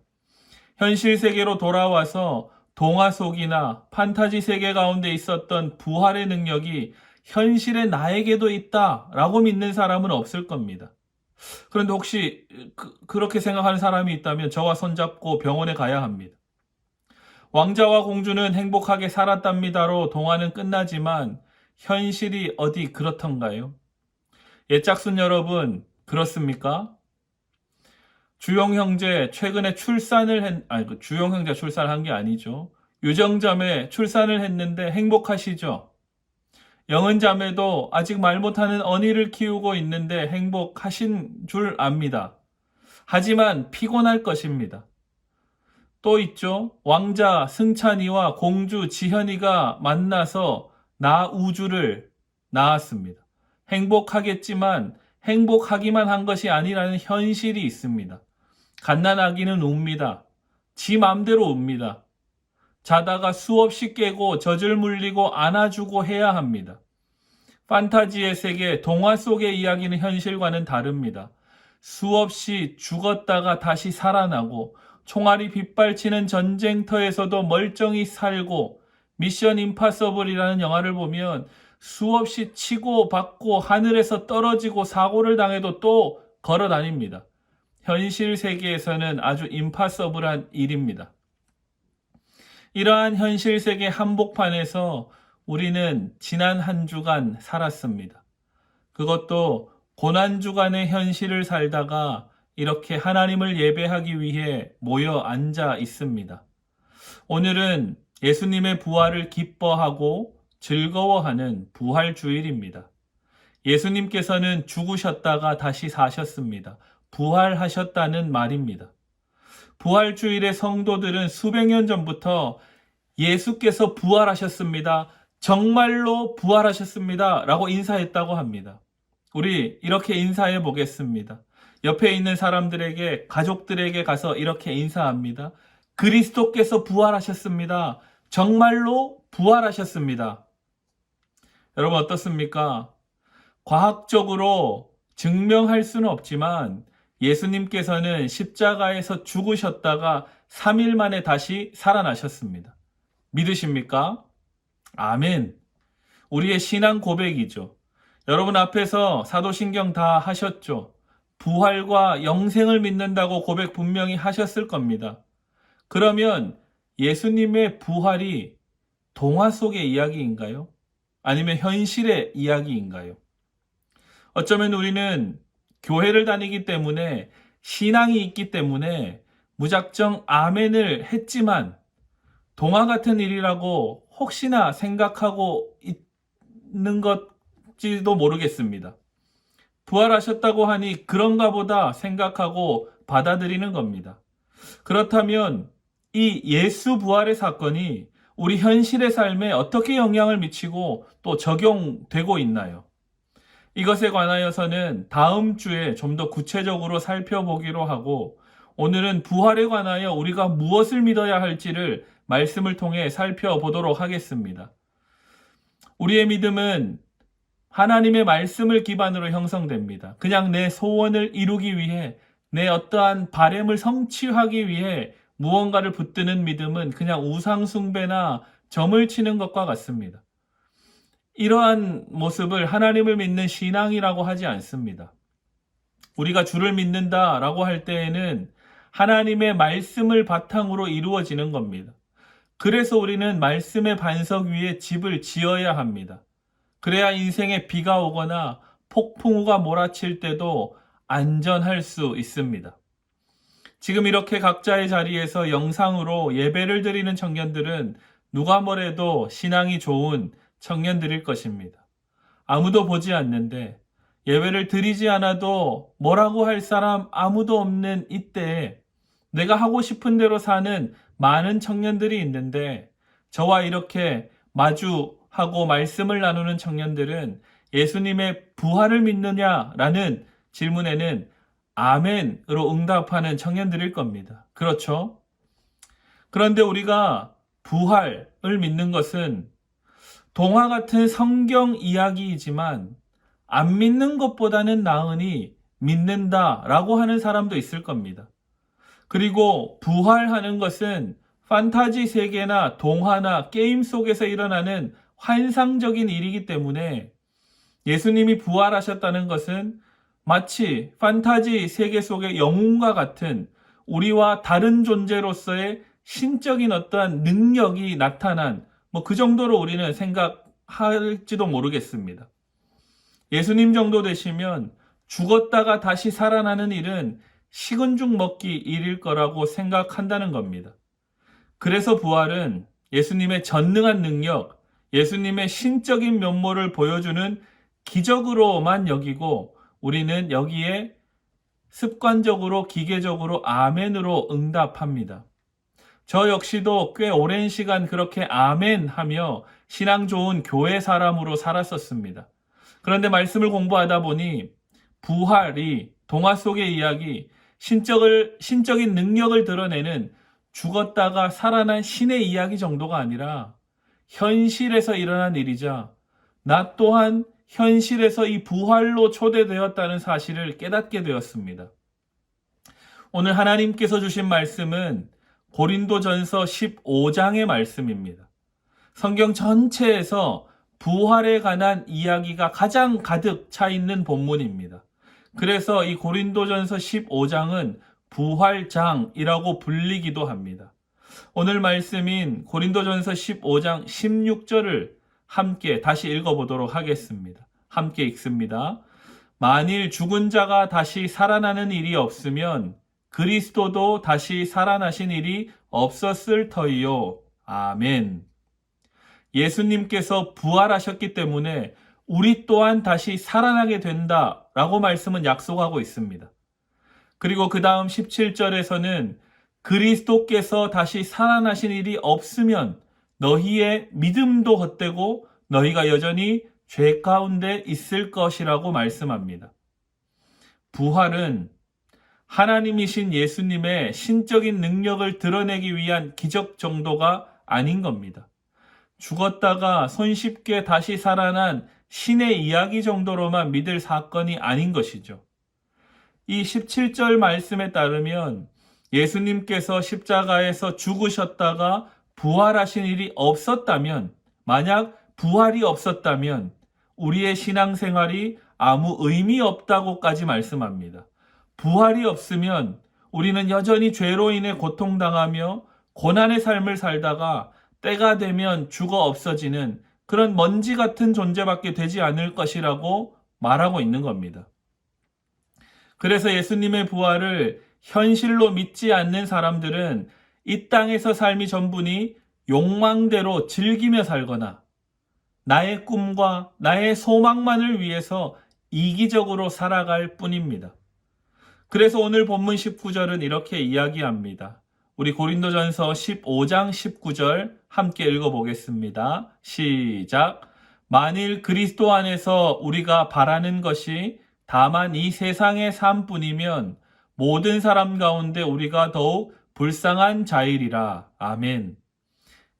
현실 세계로 돌아와서 동화 속이나 판타지 세계 가운데 있었던 부활의 능력이 현실의 나에게도 있다라고 믿는 사람은 없을 겁니다. 그런데 혹시 그렇게 생각하는 사람이 있다면 저와 손잡고 병원에 가야 합니다. 왕자와 공주는 행복하게 살았답니다로 동화는 끝나지만 현실이 어디 그렇던가요? 옛작순 여러분, 그렇습니까? 주용 형제 최근에 주용 형제 출산한 게 아니죠. 유정자매 출산을 했는데 행복하시죠? 영은 자매도 아직 말 못하는 언니를 키우고 있는데 행복하신 줄 압니다. 하지만 피곤할 것입니다. 또 있죠. 왕자 승찬이와 공주 지현이가 만나서 나 우주를 낳았습니다. 행복하겠지만 행복하기만 한 것이 아니라는 현실이 있습니다. 갓난아기는 웁니다. 지 맘대로 웁니다. 자다가 수없이 깨고 젖을 물리고 안아주고 해야 합니다. 판타지의 세계, 동화 속의 이야기는 현실과는 다릅니다. 수없이 죽었다가 다시 살아나고 총알이 빗발치는 전쟁터에서도 멀쩡히 살고 미션 임파서블이라는 영화를 보면 수없이 치고 받고 하늘에서 떨어지고 사고를 당해도 또 걸어 다닙니다. 현실 세계에서는 아주 임파서블한 일입니다. 이러한 현실 세계 한복판에서 우리는 지난 한 주간 살았습니다. 그것도 고난주간의 현실을 살다가 이렇게 하나님을 예배하기 위해 모여 앉아 있습니다. 오늘은 예수님의 부활을 기뻐하고 즐거워하는 부활주일입니다. 예수님께서는 죽으셨다가 다시 사셨습니다. 부활하셨다는 말입니다. 부활주일의 성도들은 수백 년 전부터 예수께서 부활하셨습니다. 정말로 부활하셨습니다. 라고 인사했다고 합니다. 우리 이렇게 인사해 보겠습니다. 옆에 있는 사람들에게, 가족들에게 가서 이렇게 인사합니다. 그리스도께서 부활하셨습니다. 정말로 부활하셨습니다. 여러분 어떻습니까? 과학적으로 증명할 수는 없지만 예수님께서는 십자가에서 죽으셨다가 3일 만에 다시 살아나셨습니다. 믿으십니까? 아멘. 우리의 신앙 고백이죠. 여러분 앞에서 사도신경 다 하셨죠. 부활과 영생을 믿는다고 고백 분명히 하셨을 겁니다. 그러면 예수님의 부활이 동화 속의 이야기인가요? 아니면 현실의 이야기인가요? 어쩌면 우리는 교회를 다니기 때문에 신앙이 있기 때문에 무작정 아멘을 했지만 동화 같은 일이라고 혹시나 생각하고 있는 것지도 모르겠습니다. 부활하셨다고 하니 그런가 보다 생각하고 받아들이는 겁니다. 그렇다면 이 예수 부활의 사건이 우리 현실의 삶에 어떻게 영향을 미치고 또 적용되고 있나요? 이것에 관하여서는 다음 주에 좀 더 구체적으로 살펴보기로 하고 오늘은 부활에 관하여 우리가 무엇을 믿어야 할지를 말씀을 통해 살펴보도록 하겠습니다. 우리의 믿음은 하나님의 말씀을 기반으로 형성됩니다. 그냥 내 소원을 이루기 위해 내 어떠한 바램을 성취하기 위해 무언가를 붙드는 믿음은 그냥 우상숭배나 점을 치는 것과 같습니다. 이러한 모습을 하나님을 믿는 신앙이라고 하지 않습니다. 우리가 주를 믿는다라고 할 때에는 하나님의 말씀을 바탕으로 이루어지는 겁니다. 그래서 우리는 말씀의 반석 위에 집을 지어야 합니다. 그래야 인생에 비가 오거나 폭풍우가 몰아칠 때도 안전할 수 있습니다. 지금 이렇게 각자의 자리에서 영상으로 예배를 드리는 청년들은 누가 뭐래도 신앙이 좋은 청년들일 것입니다. 아무도 보지 않는데 예배를 드리지 않아도 뭐라고 할 사람 아무도 없는 이때에 내가 하고 싶은 대로 사는 많은 청년들이 있는데 저와 이렇게 마주하고 말씀을 나누는 청년들은 예수님의 부활을 믿느냐라는 질문에는 아멘으로 응답하는 청년들일 겁니다. 그렇죠? 그런데 우리가 부활을 믿는 것은 동화 같은 성경 이야기이지만 안 믿는 것보다는 나으니 믿는다라고 하는 사람도 있을 겁니다. 그리고 부활하는 것은 판타지 세계나 동화나 게임 속에서 일어나는 환상적인 일이기 때문에 예수님이 부활하셨다는 것은 마치 판타지 세계 속의 영웅과 같은 우리와 다른 존재로서의 신적인 어떠한 능력이 나타난 그 정도로 우리는 생각할지도 모르겠습니다. 예수님 정도 되시면 죽었다가 다시 살아나는 일은 식은 죽 먹기 일일 거라고 생각한다는 겁니다. 그래서 부활은 예수님의 전능한 능력, 예수님의 신적인 면모를 보여주는 기적으로만 여기고 우리는 여기에 습관적으로 기계적으로 아멘으로 응답합니다. 저 역시도 꽤 오랜 시간 그렇게 아멘 하며 신앙 좋은 교회 사람으로 살았었습니다. 그런데 말씀을 공부하다 보니 부활이 동화 속의 이야기, 신적인 능력을 드러내는 죽었다가 살아난 신의 이야기 정도가 아니라 현실에서 일어난 일이자 나 또한 현실에서 이 부활로 초대되었다는 사실을 깨닫게 되었습니다. 오늘 하나님께서 주신 말씀은 고린도전서 15장의 말씀입니다. 성경 전체에서 부활에 관한 이야기가 가장 가득 차 있는 본문입니다. 그래서 이 고린도전서 15장은 부활장이라고 불리기도 합니다. 오늘 말씀인 고린도전서 15장 16절을 함께 다시 읽어보도록 하겠습니다. 함께 읽습니다. 만일 죽은 자가 다시 살아나는 일이 없으면 그리스도도 다시 살아나신 일이 없었을 터이요. 아멘. 예수님께서 부활하셨기 때문에 우리 또한 다시 살아나게 된다라고 말씀은 약속하고 있습니다. 그리고 그 다음 17절에서는 그리스도께서 다시 살아나신 일이 없으면 너희의 믿음도 헛되고 너희가 여전히 죄 가운데 있을 것이라고 말씀합니다. 부활은 하나님이신 예수님의 신적인 능력을 드러내기 위한 기적 정도가 아닌 겁니다. 죽었다가 손쉽게 다시 살아난 신의 이야기 정도로만 믿을 사건이 아닌 것이죠. 이 17절 말씀에 따르면 예수님께서 십자가에서 죽으셨다가 부활하신 일이 없었다면, 만약 부활이 없었다면 우리의 신앙생활이 아무 의미 없다고까지 말씀합니다. 부활이 없으면 우리는 여전히 죄로 인해 고통당하며 고난의 삶을 살다가 때가 되면 죽어 없어지는 그런 먼지 같은 존재밖에 되지 않을 것이라고 말하고 있는 겁니다. 그래서 예수님의 부활을 현실로 믿지 않는 사람들은 이 땅에서 삶이 전부니 욕망대로 즐기며 살거나 나의 꿈과 나의 소망만을 위해서 이기적으로 살아갈 뿐입니다. 그래서 오늘 본문 19절은 이렇게 이야기합니다. 우리 고린도전서 15장 19절 함께 읽어보겠습니다. 시작. 만일 그리스도 안에서 우리가 바라는 것이 다만 이 세상의 삶뿐이면 모든 사람 가운데 우리가 더욱 불쌍한 자이리라. 아멘.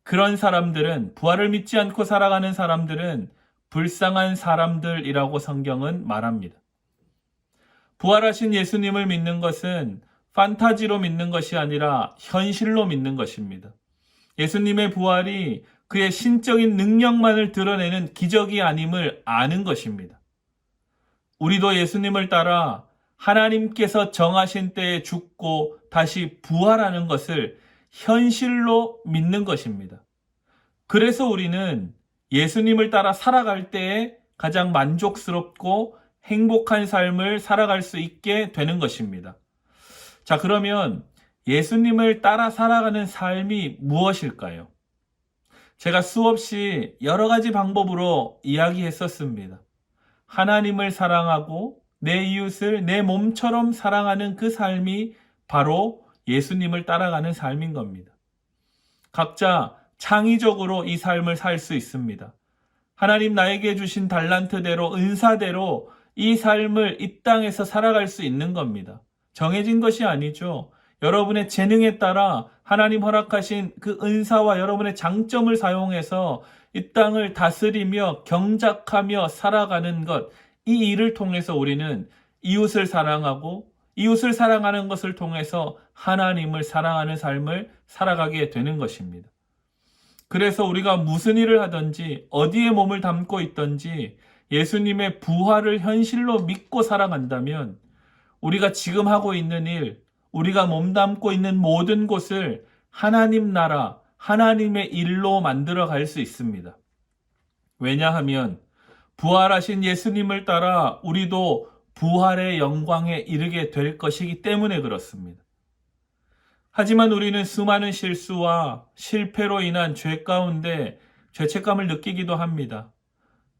그런 사람들은, 부활을 믿지 않고 살아가는 사람들은 불쌍한 사람들이라고 성경은 말합니다. 부활하신 예수님을 믿는 것은 판타지로 믿는 것이 아니라 현실로 믿는 것입니다. 예수님의 부활이 그의 신적인 능력만을 드러내는 기적이 아님을 아는 것입니다. 우리도 예수님을 따라 하나님께서 정하신 때에 죽고 다시 부활하는 것을 현실로 믿는 것입니다. 그래서 우리는 예수님을 따라 살아갈 때에 가장 만족스럽고 행복한 삶을 살아갈 수 있게 되는 것입니다. 자, 그러면 예수님을 따라 살아가는 삶이 무엇일까요? 제가 수없이 여러 가지 방법으로 이야기했었습니다. 하나님을 사랑하고 내 이웃을 내 몸처럼 사랑하는 그 삶이 바로 예수님을 따라가는 삶인 겁니다. 각자 창의적으로 이 삶을 살 수 있습니다. 하나님 나에게 주신 달란트대로, 은사대로 이 삶을 이 땅에서 살아갈 수 있는 겁니다. 정해진 것이 아니죠. 여러분의 재능에 따라 하나님 허락하신 그 은사와 여러분의 장점을 사용해서 이 땅을 다스리며 경작하며 살아가는 것, 이 일을 통해서 우리는 이웃을 사랑하고 이웃을 사랑하는 것을 통해서 하나님을 사랑하는 삶을 살아가게 되는 것입니다. 그래서 우리가 무슨 일을 하든지 어디에 몸을 담고 있든지 예수님의 부활을 현실로 믿고 살아간다면 우리가 지금 하고 있는 일, 우리가 몸담고 있는 모든 곳을 하나님 나라, 하나님의 일로 만들어 갈 수 있습니다. 왜냐하면 부활하신 예수님을 따라 우리도 부활의 영광에 이르게 될 것이기 때문에 그렇습니다. 하지만 우리는 수많은 실수와 실패로 인한 죄 가운데 죄책감을 느끼기도 합니다.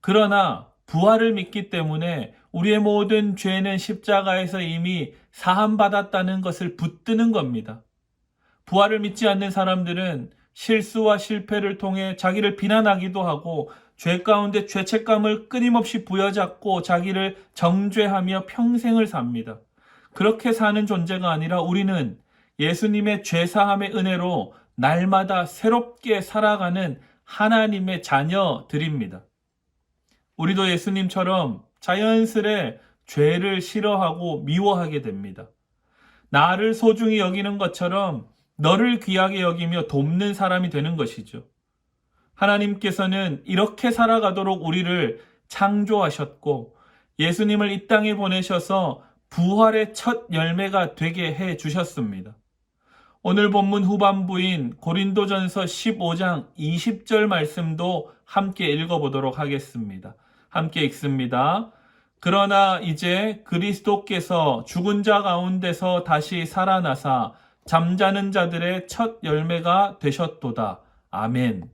그러나 부활을 믿기 때문에 우리의 모든 죄는 십자가에서 이미 사함받았다는 것을 붙드는 겁니다. 부활을 믿지 않는 사람들은 실수와 실패를 통해 자기를 비난하기도 하고 죄 가운데 죄책감을 끊임없이 부여잡고 자기를 정죄하며 평생을 삽니다. 그렇게 사는 존재가 아니라 우리는 예수님의 죄사함의 은혜로 날마다 새롭게 살아가는 하나님의 자녀들입니다. 우리도 예수님처럼 자연스레 죄를 싫어하고 미워하게 됩니다. 나를 소중히 여기는 것처럼 너를 귀하게 여기며 돕는 사람이 되는 것이죠. 하나님께서는 이렇게 살아가도록 우리를 창조하셨고 예수님을 이 땅에 보내셔서 부활의 첫 열매가 되게 해 주셨습니다. 오늘 본문 후반부인 고린도전서 15장 20절 말씀도 함께 읽어보도록 하겠습니다. 함께 읽습니다. 그러나 이제 그리스도께서 죽은 자 가운데서 다시 살아나사 잠자는 자들의 첫 열매가 되셨도다. 아멘.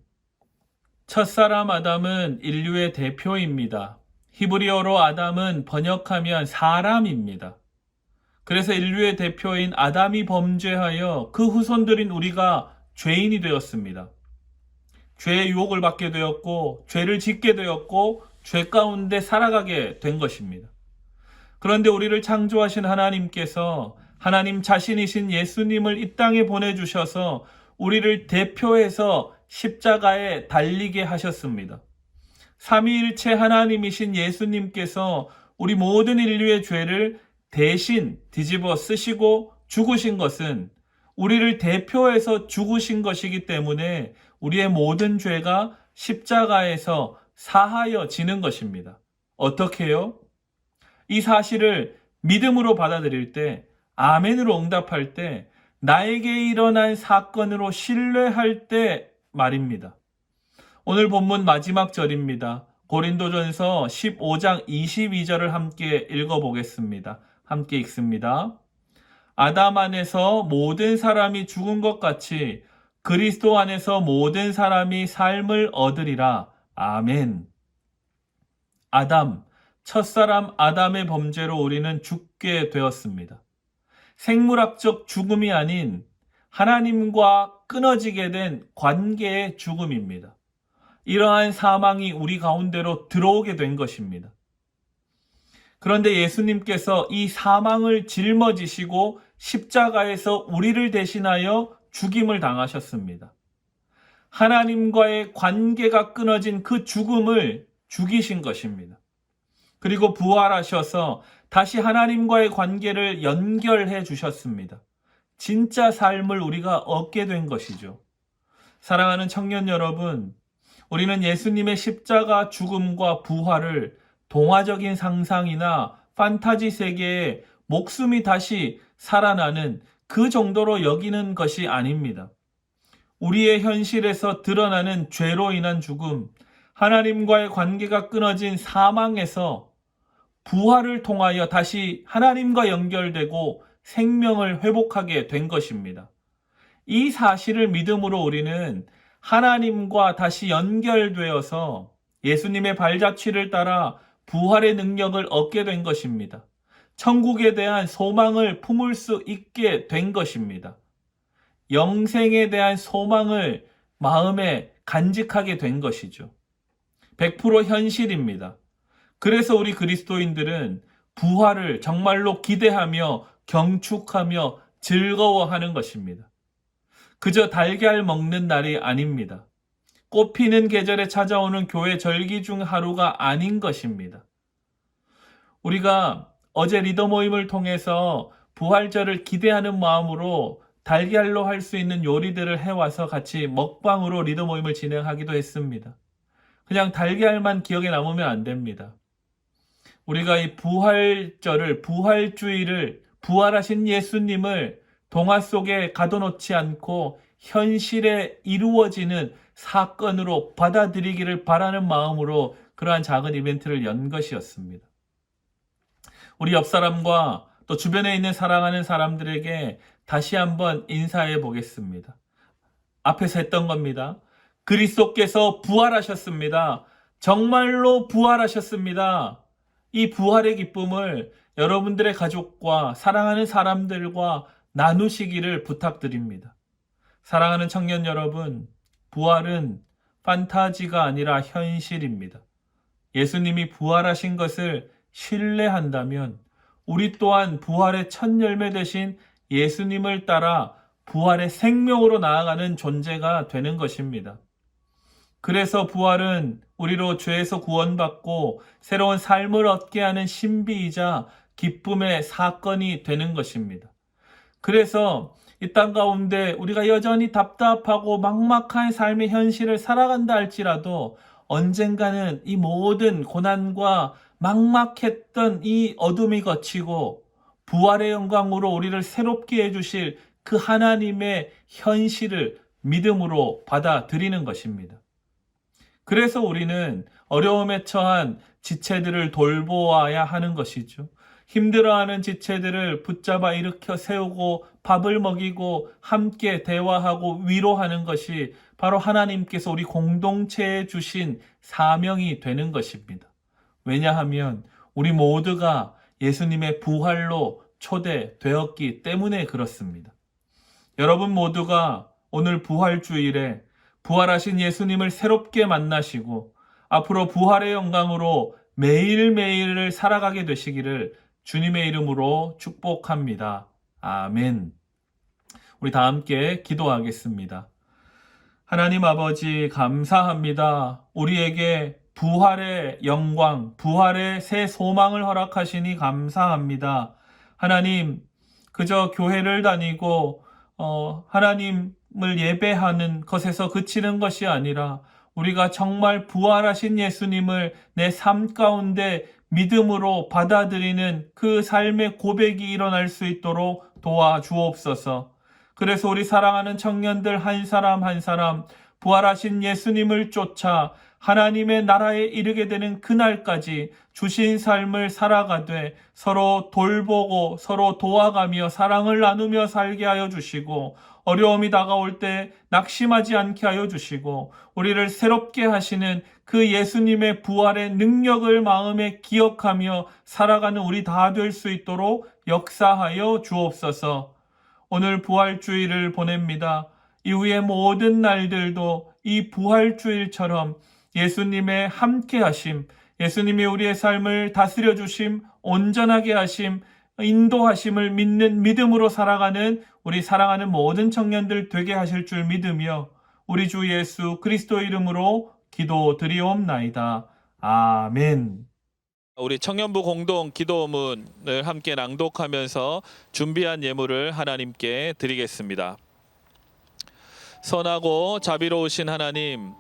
첫사람 아담은 인류의 대표입니다. 히브리어로 아담은 번역하면 사람입니다. 그래서 인류의 대표인 아담이 범죄하여 그 후손들인 우리가 죄인이 되었습니다. 죄의 유혹을 받게 되었고 죄를 짓게 되었고 죄 가운데 살아가게 된 것입니다. 그런데 우리를 창조하신 하나님께서 하나님 자신이신 예수님을 이 땅에 보내주셔서 우리를 대표해서 십자가에 달리게 하셨습니다. 삼위일체 하나님이신 예수님께서 우리 모든 인류의 죄를 대신 뒤집어 쓰시고 죽으신 것은 우리를 대표해서 죽으신 것이기 때문에 우리의 모든 죄가 십자가에서 사하여지는 것입니다. 어떻게요? 이 사실을 믿음으로 받아들일 때, 아멘으로 응답할 때, 나에게 일어난 사건으로 신뢰할 때 말입니다. 오늘 본문 마지막 절입니다. 고린도전서 15장 22절을 함께 읽어보겠습니다. 함께 읽습니다. 아담 안에서 모든 사람이 죽은 것 같이 그리스도 안에서 모든 사람이 삶을 얻으리라. 아멘. 아담, 첫사람 아담의 범죄로 우리는 죽게 되었습니다. 생물학적 죽음이 아닌 하나님과 끊어지게 된 관계의 죽음입니다. 이러한 사망이 우리 가운데로 들어오게 된 것입니다. 그런데 예수님께서 이 사망을 짊어지시고 십자가에서 우리를 대신하여 죽임을 당하셨습니다. 하나님과의 관계가 끊어진 그 죽음을 죽이신 것입니다. 그리고 부활하셔서 다시 하나님과의 관계를 연결해 주셨습니다. 진짜 삶을 우리가 얻게 된 것이죠. 사랑하는 청년 여러분, 우리는 예수님의 십자가 죽음과 부활을 동화적인 상상이나 판타지 세계에 목숨이 다시 살아나는 그 정도로 여기는 것이 아닙니다. 우리의 현실에서 드러나는 죄로 인한 죽음, 하나님과의 관계가 끊어진 사망에서 부활을 통하여 다시 하나님과 연결되고 생명을 회복하게 된 것입니다. 이 사실을 믿음으로 우리는 하나님과 다시 연결되어서 예수님의 발자취를 따라 부활의 능력을 얻게 된 것입니다. 천국에 대한 소망을 품을 수 있게 된 것입니다. 영생에 대한 소망을 마음에 간직하게 된 것이죠. 100% 현실입니다. 그래서 우리 그리스도인들은 부활을 정말로 기대하며 경축하며 즐거워하는 것입니다. 그저 달걀 먹는 날이 아닙니다. 꽃피는 계절에 찾아오는 교회 절기 중 하루가 아닌 것입니다. 우리가 어제 리더 모임을 통해서 부활절을 기대하는 마음으로 달걀로 할 수 있는 요리들을 해와서 같이 먹방으로 리더 모임을 진행하기도 했습니다. 그냥 달걀만 기억에 남으면 안 됩니다. 우리가 이 부활절을, 부활주의를, 부활하신 예수님을 동화 속에 가둬놓지 않고 현실에 이루어지는 사건으로 받아들이기를 바라는 마음으로 그러한 작은 이벤트를 연 것이었습니다. 우리 옆 사람과 또 주변에 있는 사랑하는 사람들에게 다시 한번 인사해 보겠습니다. 앞에서 했던 겁니다. 그리스도께서 부활하셨습니다. 정말로 부활하셨습니다. 이 부활의 기쁨을 여러분들의 가족과 사랑하는 사람들과 나누시기를 부탁드립니다. 사랑하는 청년 여러분, 부활은 판타지가 아니라 현실입니다. 예수님이 부활하신 것을 신뢰한다면 우리 또한 부활의 첫 열매 되신 예수님을 따라 부활의 생명으로 나아가는 존재가 되는 것입니다. 그래서 부활은 우리로 죄에서 구원받고 새로운 삶을 얻게 하는 신비이자 기쁨의 사건이 되는 것입니다. 그래서 이 땅 가운데 우리가 여전히 답답하고 막막한 삶의 현실을 살아간다 할지라도 언젠가는 이 모든 고난과 막막했던 이 어둠이 거치고 부활의 영광으로 우리를 새롭게 해주실 그 하나님의 현실을 믿음으로 받아들이는 것입니다. 그래서 우리는 어려움에 처한 지체들을 돌보아야 하는 것이죠. 힘들어하는 지체들을 붙잡아 일으켜 세우고 밥을 먹이고 함께 대화하고 위로하는 것이 바로 하나님께서 우리 공동체에 주신 사명이 되는 것입니다. 왜냐하면 우리 모두가 예수님의 부활로 초대되었기 때문에 그렇습니다. 여러분 모두가 오늘 부활주일에 부활하신 예수님을 새롭게 만나시고 앞으로 부활의 영광으로 매일매일을 살아가게 되시기를 주님의 이름으로 축복합니다. 아멘. 우리 다 함께 기도하겠습니다. 하나님 아버지 감사합니다. 우리에게 부활의 영광, 부활의 새 소망을 허락하시니 감사합니다. 하나님, 그저 교회를 다니고 하나님을 예배하는 것에서 그치는 것이 아니라 우리가 정말 부활하신 예수님을 내 삶 가운데 믿음으로 받아들이는 그 삶의 고백이 일어날 수 있도록 도와주옵소서. 그래서 우리 사랑하는 청년들 한 사람 한 사람 부활하신 예수님을 쫓아 하나님의 나라에 이르게 되는 그날까지 주신 삶을 살아가되 서로 돌보고 서로 도와가며 사랑을 나누며 살게 하여 주시고 어려움이 다가올 때 낙심하지 않게 하여 주시고 우리를 새롭게 하시는 그 예수님의 부활의 능력을 마음에 기억하며 살아가는 우리 다 될 수 있도록 역사하여 주옵소서. 오늘 부활주일을 보냅니다. 이후의 모든 날들도 이 부활주일처럼 예수님의 함께하심, 예수님이 우리의 삶을 다스려 주심, 온전하게 하심, 인도하심을 믿는 믿음으로 살아가는 우리 사랑하는 모든 청년들 되게 하실 줄 믿으며 우리 주 예수 그리스도 이름으로 기도드리옵나이다. 아멘. 우리 청년부 공동 기도문을 함께 낭독하면서 준비한 예물을 하나님께 드리겠습니다. 선하고 자비로우신 하나님,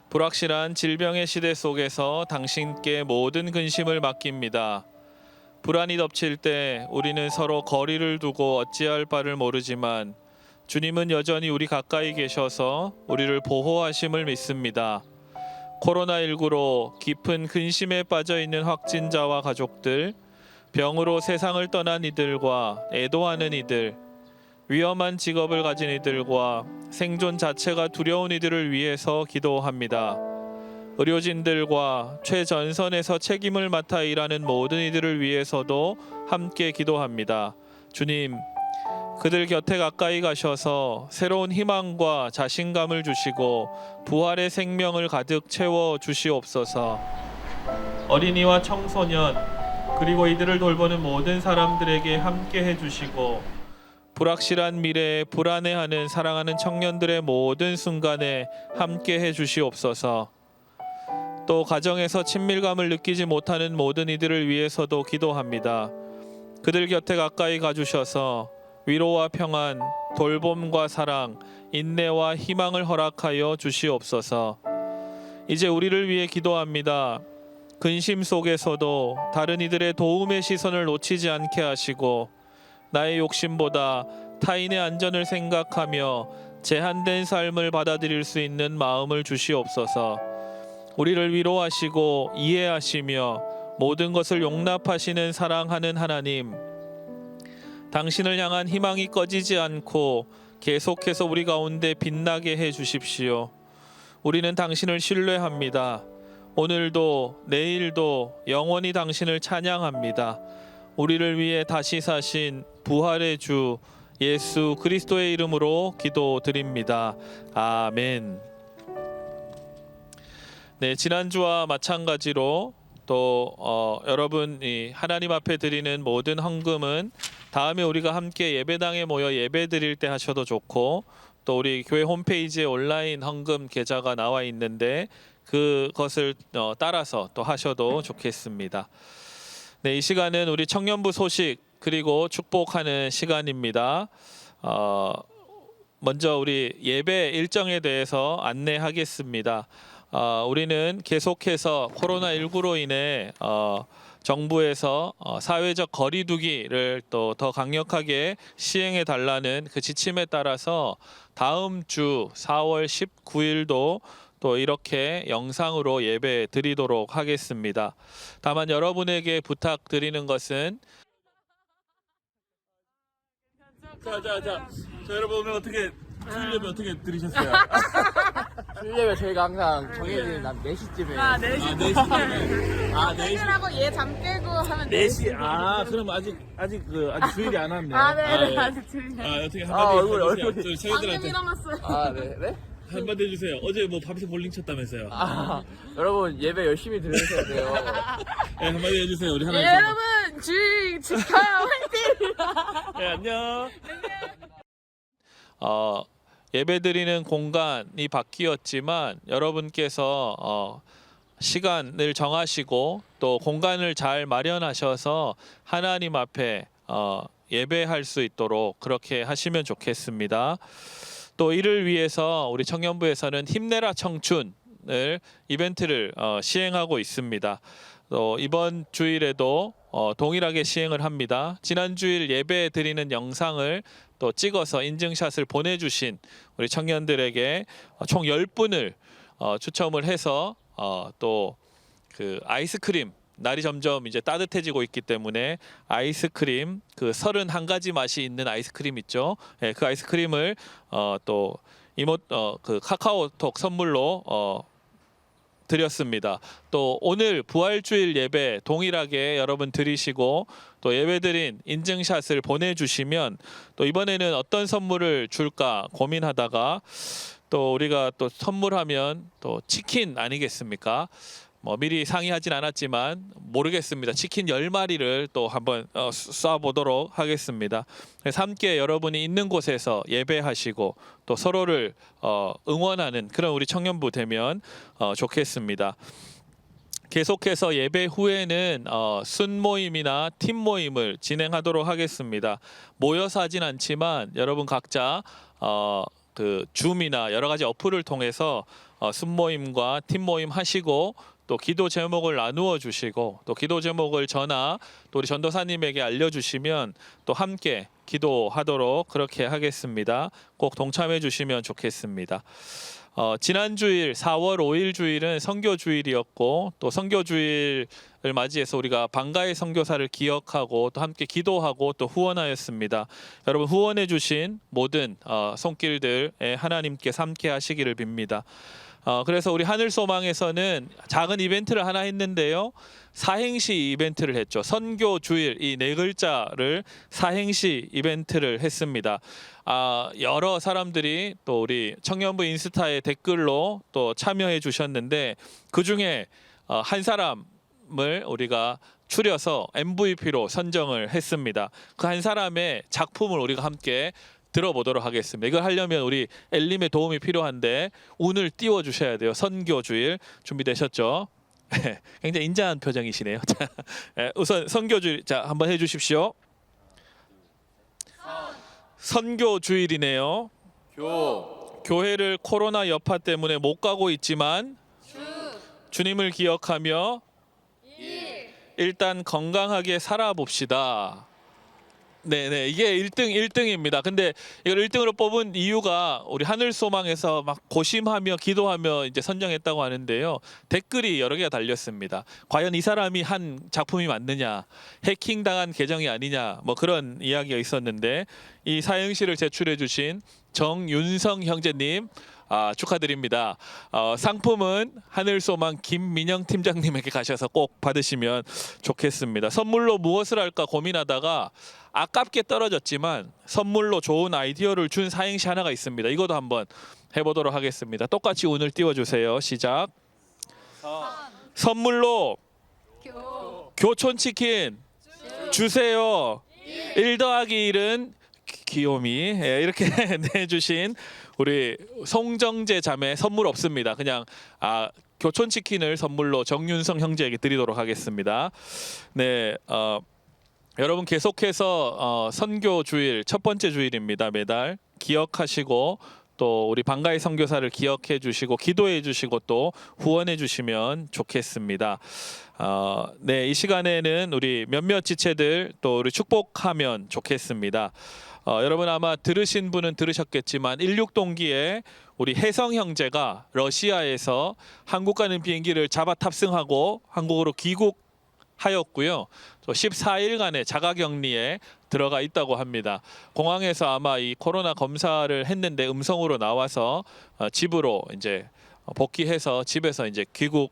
불확실한 질병의 시대 속에서 당신께 모든 근심을 맡깁니다. 불안이 덮칠 때 우리는 서로 거리를 두고 어찌할 바를 모르지만 주님은 여전히 우리 가까이 계셔서 우리를 보호하심을 믿습니다. 코로나19로 깊은 근심에 빠져 있는 확진자와 가족들, 병으로 세상을 떠난 이들과 애도하는 이들, 위험한 직업을 가진 이들과 생존 자체가 두려운 이들을 위해서 기도합니다. 의료진들과 최전선에서 책임을 맡아 일하는 모든 이들을 위해서도 함께 기도합니다. 주님, 그들 곁에 가까이 가셔서 새로운 희망과 자신감을 주시고 부활의 생명을 가득 채워 주시옵소서. 어린이와 청소년 그리고 이들을 돌보는 모든 사람들에게 함께 해주시고 불확실한 미래에 불안해하는 사랑하는 청년들의 모든 순간에 함께 해주시옵소서. 또 가정에서 친밀감을 느끼지 못하는 모든 이들을 위해서도 기도합니다. 그들 곁에 가까이 가주셔서 위로와 평안, 돌봄과 사랑, 인내와 희망을 허락하여 주시옵소서. 이제 우리를 위해 기도합니다. 근심 속에서도 다른 이들의 도움의 시선을 놓치지 않게 하시고 나의 욕심보다 타인의 안전을 생각하며 제한된 삶을 받아들일 수 있는 마음을 주시옵소서. 우리를 위로하시고 이해하시며 모든 것을 용납하시는 사랑하는 하나님, 당신을 향한 희망이 꺼지지 않고 계속해서 우리 가운데 빛나게 해 주십시오. 우리는 당신을 신뢰합니다. 오늘도 내일도 영원히 당신을 찬양합니다. 우리를 위해 다시 사신 부활의 주 예수 그리스도의 이름으로 기도드립니다. 아멘. 네, 지난주와 마찬가지로 또 여러분이 하나님 앞에 드리는 모든 헌금은 다음에 우리가 함께 예배당에 모여 예배 드릴 때 하셔도 좋고, 또 우리 교회 홈페이지에 온라인 헌금 계좌가 나와 있는데 그것을 따라서 또 하셔도 좋겠습니다. 네, 이 시간은 우리 청년부 소식 그리고 축복하는 시간입니다. 먼저 우리 예배 일정에 대해서 안내하겠습니다. 우리는 계속해서 코로나19로 인해 정부에서 사회적 거리두기를 또 더 강력하게 시행해 달라는 그 지침에 따라서 다음 주 4월 19일도 또 이렇게 영상으로 예배 드리도록 하겠습니다. 다만 여러분에게 부탁드리는 것은 자 여러분 오늘 어떻게 주일 예배 어떻게 들으셨어요? 주일 예배 저희가 항상 정해진 한 4시쯤에 4시 하고 얘 잠 깨고 하면 4시. 그럼 아직 주일이 안 왔네요. 네. 아직 주일. 어떻게 한마디 해주세요. 얼굴이. 저희 저희들한테 일어났어요. 네? 한마디 해주세요. 어제 뭐 밤새 볼링 쳤다면서요? 여러분 예배 열심히 들으셔야 돼요. 네, 한마디 해주세요. 우리 하나. 여러분 주일 지켜요. 화이팅. 네, 안녕. 예배드리는 공간이 바뀌었지만 여러분께서 시간을 정하시고 또 공간을 잘 마련하셔서 하나님 앞에 예배할 수 있도록 그렇게 하시면 좋겠습니다. 또 이를 위해서 우리 청년부에서는 힘내라 청춘을 이벤트를 시행하고 있습니다. 또 이번 주일에도 동일하게 시행을 합니다. 지난 주일 예배 드리는 영상을 또 찍어서 인증샷을 보내주신 우리 청년들에게 총 10분을 추첨을 해서 또 그 아이스크림, 날이 점점 이제 따뜻해지고 있기 때문에 아이스크림 그 31가지 맛이 있는 아이스크림 있죠. 예, 그 아이스크림을 또 그 카카오톡 선물로 드렸습니다. 또 오늘 부활주일 예배 동일하게 여러분 드리시고 또 예배드린 인증샷을 보내주시면 또 이번에는 어떤 선물을 줄까 고민하다가 또 우리가 또 선물하면 또 치킨 아니겠습니까? 뭐 미리 상의하진 않았지만 모르겠습니다. 치킨 10마리를 또 한번 쏴보도록 하겠습니다. 그래서 함께 여러분이 있는 곳에서 예배하시고 또 서로를 응원하는 그런 우리 청년부 되면 좋겠습니다. 계속해서 예배 후에는 순모임이나 팀 모임을 진행하도록 하겠습니다. 모여서 하진 않지만 여러분 각자 그 줌이나 여러 가지 어플을 통해서 순모임과 팀 모임 하시고 또 기도 제목을 나누어 주시고 또 기도 제목을 저나 또 우리 전도사님에게 알려주시면 또 함께 기도하도록 그렇게 하겠습니다. 꼭 동참해 주시면 좋겠습니다. 지난 주일 4월 5일 주일은 선교 주일이었고 또 선교 주일을 맞이해서 우리가 방가의 선교사를 기억하고 또 함께 기도하고 또 후원하였습니다. 여러분 후원해 주신 모든 손길들에 하나님께 함께 하시기를 빕니다. 그래서 우리 하늘소망에서는 작은 이벤트를 하나 했는데요. 사행시 이벤트를 했죠. 선교 주일 이 4글자를 사행시 이벤트를 했습니다. 여러 사람들이 또 우리 청년부 인스타에 댓글로 또 참여해 주셨는데 그 중에 한 사람을 우리가 추려서 MVP로 선정을 했습니다. 그 한 사람의 작품을 우리가 함께 들어보도록 하겠습니다. 이걸 하려면 우리 엘림의 도움이 필요한데 운을 띄워 주셔야 돼요. 선교주일 준비되셨죠? 굉장히 인자한 표정이시네요. 자, 우선 선교주일 자 한번 해주십시오. 선교 주일이네요. 교회를 코로나 여파 때문에 못 가고 있지만 주님을 기억하며 일단 건강하게 살아봅시다. 네네, 이게 1등입니다. 근데 이걸 1등으로 뽑은 이유가 우리 하늘소망에서 막 고심하며 기도하며 이제 선정했다고 하는데요. 댓글이 여러 개가 달렸습니다. 과연 이 사람이 한 작품이 맞느냐, 해킹당한 계정이 아니냐, 뭐 그런 이야기가 있었는데 이 사행시를 제출해 주신 정윤성 형제님, 축하드립니다. 상품은 하늘소망 김민영 팀장님에게 가셔서 꼭 받으시면 좋겠습니다. 선물로 무엇을 할까 고민하다가 아깝게 떨어졌지만 선물로 좋은 아이디어를 준 사행시 하나가 있습니다. 이것도 한번 해보도록 하겠습니다. 똑같이 운을 띄워주세요. 시작. 선물로 교촌치킨 주세요. 1 더하기 1은 귀요미. 이렇게 내주신 우리 송정재 자매 선물 없습니다. 그냥 교촌치킨을 선물로 정윤성 형제에게 드리도록 하겠습니다. 네, 여러분 계속해서 선교 주일 첫 번째 주일입니다. 매달 기억하시고 또 우리 방가의 선교사를 기억해 주시고 기도해 주시고 또 후원해 주시면 좋겠습니다. 네, 이 시간에는 우리 몇몇 지체들 또 우리 축복하면 좋겠습니다. 여러분 아마 들으신 분은 들으셨겠지만 16동기에 우리 혜성 형제가 러시아에서 한국 가는 비행기를 잡아 탑승하고 한국으로 귀국하였고요. 또 14일간의 자가격리에 들어가 있다고 합니다. 공항에서 아마 이 코로나 검사를 했는데 음성으로 나와서 집으로 이제 복귀해서 집에서 이제 귀국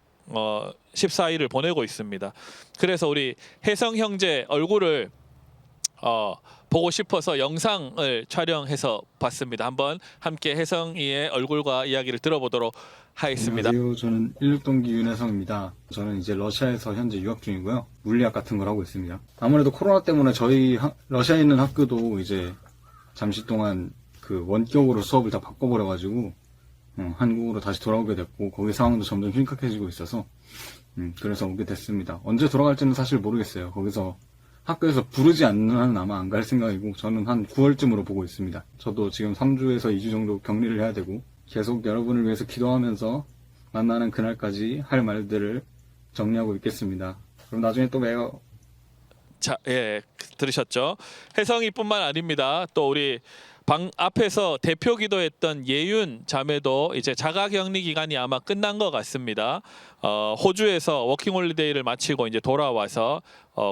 14일을 보내고 있습니다. 그래서 우리 혜성 형제 얼굴을 보고 싶어서 영상을 촬영해서 봤습니다. 한번 함께 혜성이의 얼굴과 이야기를 들어보도록 하겠습니다. 안녕하세요. 저는 16동기 윤혜성입니다. 저는 이제 러시아에서 현재 유학 중이고요. 물리학 같은 걸 하고 있습니다. 아무래도 코로나 때문에 저희 러시아에 있는 학교도 이제 잠시 동안 그 원격으로 수업을 다 바꿔버려가지고 한국으로 다시 돌아오게 됐고 거기 상황도 점점 심각해지고 있어서 그래서 오게 됐습니다. 언제 돌아갈지는 사실 모르겠어요. 거기서 학교에서 부르지 않는 한은 아마 안 갈 생각이고 저는 한 9월쯤으로 보고 있습니다. 저도 지금 3주에서 2주 정도 격리를 해야 되고 계속 여러분을 위해서 기도하면서 만나는 그날까지 할 말들을 정리하고 있겠습니다. 그럼 나중에 또 봬요. 자, 예, 들으셨죠? 혜성이뿐만 아닙니다. 또 우리 방 앞에서 대표 기도했던 예윤 자매도 이제 자가격리 기간이 아마 끝난 것 같습니다. 호주에서 워킹홀리데이를 마치고 이제 돌아와서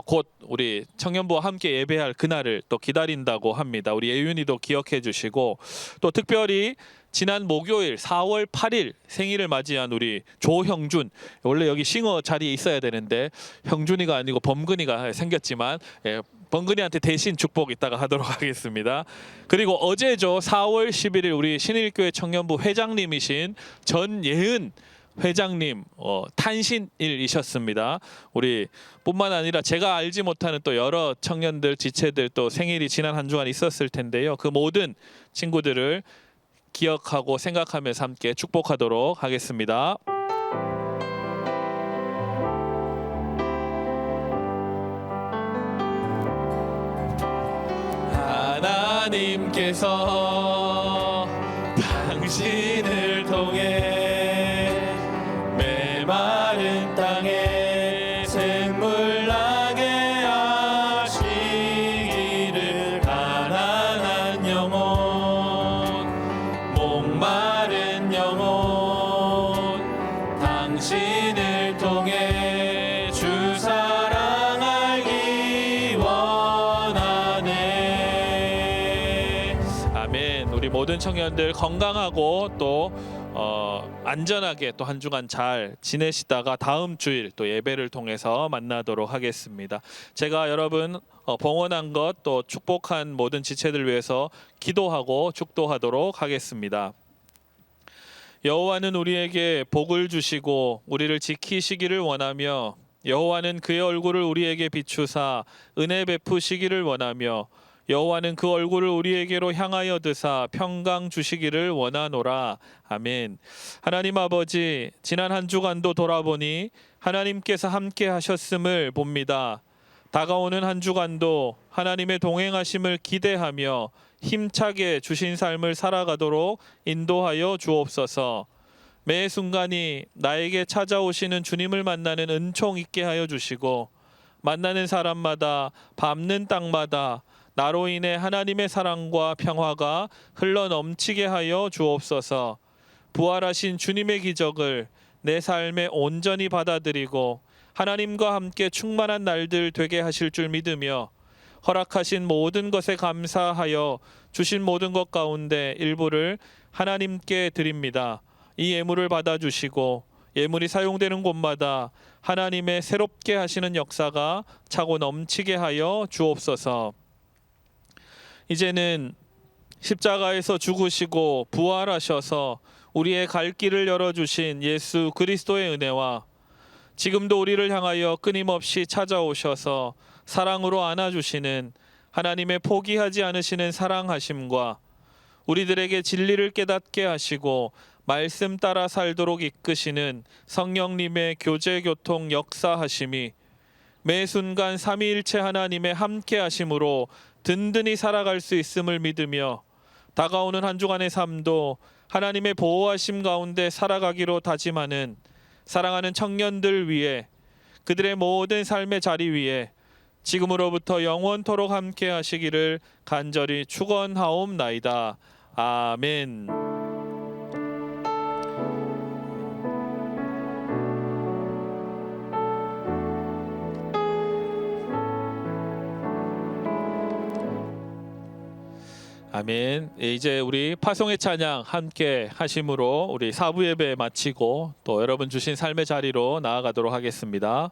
곧 우리 청년부와 함께 예배할 그날을 또 기다린다고 합니다. 우리 예윤이도 기억해 주시고 또 특별히 지난 목요일 4월 8일 생일을 맞이한 우리 조형준, 원래 여기 싱어 자리에 있어야 되는데 형준이가 아니고 범근이가 생겼지만 범근이한테 대신 축복 이따가 하도록 하겠습니다. 그리고 어제죠, 4월 11일 우리 신일교회 청년부 회장님이신 전예은 회장님 탄신일이셨습니다. 우리 뿐만 아니라 제가 알지 못하는 또 여러 청년들, 지체들 또 생일이 지난 한 주간 있었을 텐데요. 그 모든 친구들을 기억하고 생각하면서 함께 축복하도록 하겠습니다. 하나님께서 당신을 통해 메마른 땅에 샘물 나게 하시기를 가난한 영혼 목마른 영혼 당신을 통해 주 사랑 알기 원하네. 아멘. 우리 모든 청년들 건강하고 또 안전하게 또 한 주간 잘 지내시다가 다음 주일 또 예배를 통해서 만나도록 하겠습니다. 제가 여러분 봉헌한 것 또 축복한 모든 지체들 위해서 기도하고 축도하도록 하겠습니다. 여호와는 우리에게 복을 주시고 우리를 지키시기를 원하며 여호와는 그의 얼굴을 우리에게 비추사 은혜 베푸시기를 원하며 여호와는 그 얼굴을 우리에게로 향하여 드사 평강 주시기를 원하노라. 아멘. 하나님 아버지, 지난 한 주간도 돌아보니 하나님께서 함께 하셨음을 봅니다. 다가오는 한 주간도 하나님의 동행하심을 기대하며 힘차게 주신 삶을 살아가도록 인도하여 주옵소서. 매 순간이 나에게 찾아오시는 주님을 만나는 은총 있게 하여 주시고 만나는 사람마다 밟는 땅마다 나로 인해 하나님의 사랑과 평화가 흘러 넘치게 하여 주옵소서. 부활하신 주님의 기적을 내 삶에 온전히 받아들이고 하나님과 함께 충만한 날들 되게 하실 줄 믿으며 허락하신 모든 것에 감사하여 주신 모든 것 가운데 일부를 하나님께 드립니다. 이 예물을 받아주시고 예물이 사용되는 곳마다 하나님의 새롭게 하시는 역사가 차고 넘치게 하여 주옵소서. 이제는 십자가에서 죽으시고 부활하셔서 우리의 갈 길을 열어주신 예수 그리스도의 은혜와 지금도 우리를 향하여 끊임없이 찾아오셔서 사랑으로 안아주시는 하나님의 포기하지 않으시는 사랑하심과 우리들에게 진리를 깨닫게 하시고 말씀 따라 살도록 이끄시는 성령님의 교제 교통 역사하심이 매 순간 삼위일체 하나님의 함께 하심으로 든든히 살아갈 수 있음을 믿으며 다가오는 한 주간의 삶도 하나님의 보호하심 가운데 살아가기로 다짐하는 사랑하는 청년들 위해 그들의 모든 삶의 자리 위에 지금으로부터 영원토록 함께 하시기를 간절히 축원하옵나이다. 아멘. 아멘. 이제 우리 파송의 찬양 함께 하심으로 우리 4부 예배 마치고 또 여러분 주신 삶의 자리로 나아가도록 하겠습니다.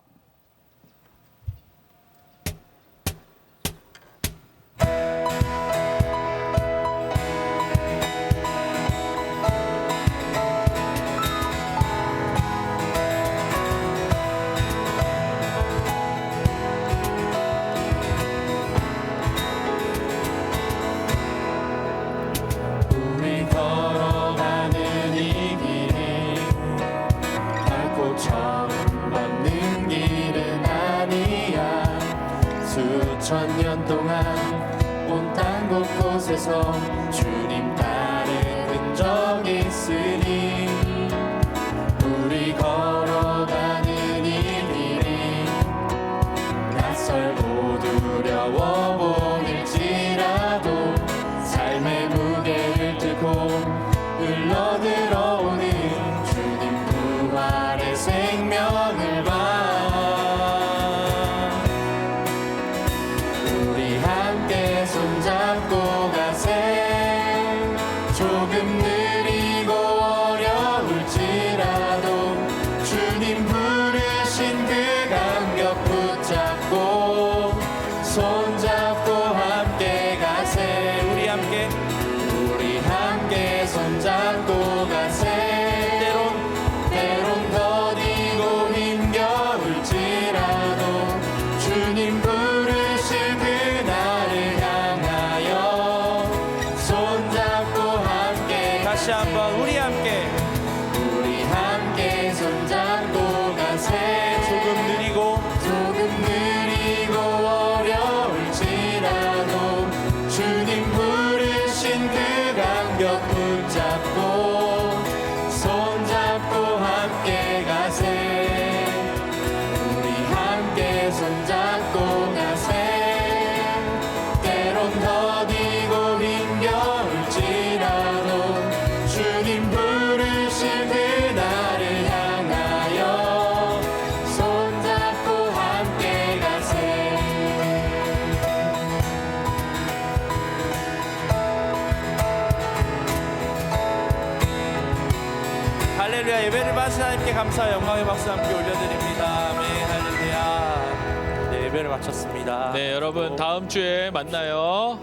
천년 동안 온 땅 곳곳에서 주님 따른 흔적이 있으니 우리 걸어가는 이 길이 낯설고 두려워 보일지라도 삶의 무게를 들고 흘러들어오는 주님 부활의 생명을 봐 손잡고 가세. 조금 느리고 어려울지라도 주님 부르신 그 감격 붙잡고 손잡고 함께 가세. 우리 함께 손잡고 가세. 때론 더디고 힘겨울지라도 주님 부르신 그날을 다시 한번 우리 함께 손잡고 가세. 조금 느리고 어려울지라도 주님 부르신 그 감격 붙잡고 손잡고 함께 가세. 우리 함께 손잡고 가세. 때론 더디고 힘겨울지라도 주님 부르신 그날을 향하여 손잡고 함께 가세. 할렐루야. 예배를 마친 하나님께 감사와 영광의 박수 함께 올려드립니다. 아멘. 할렐루야. 네, 예배를 마쳤습니다. 네, 여러분 다음 주에 만나요.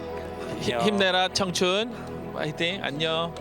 힘내라 청춘. 화이팅. 안녕.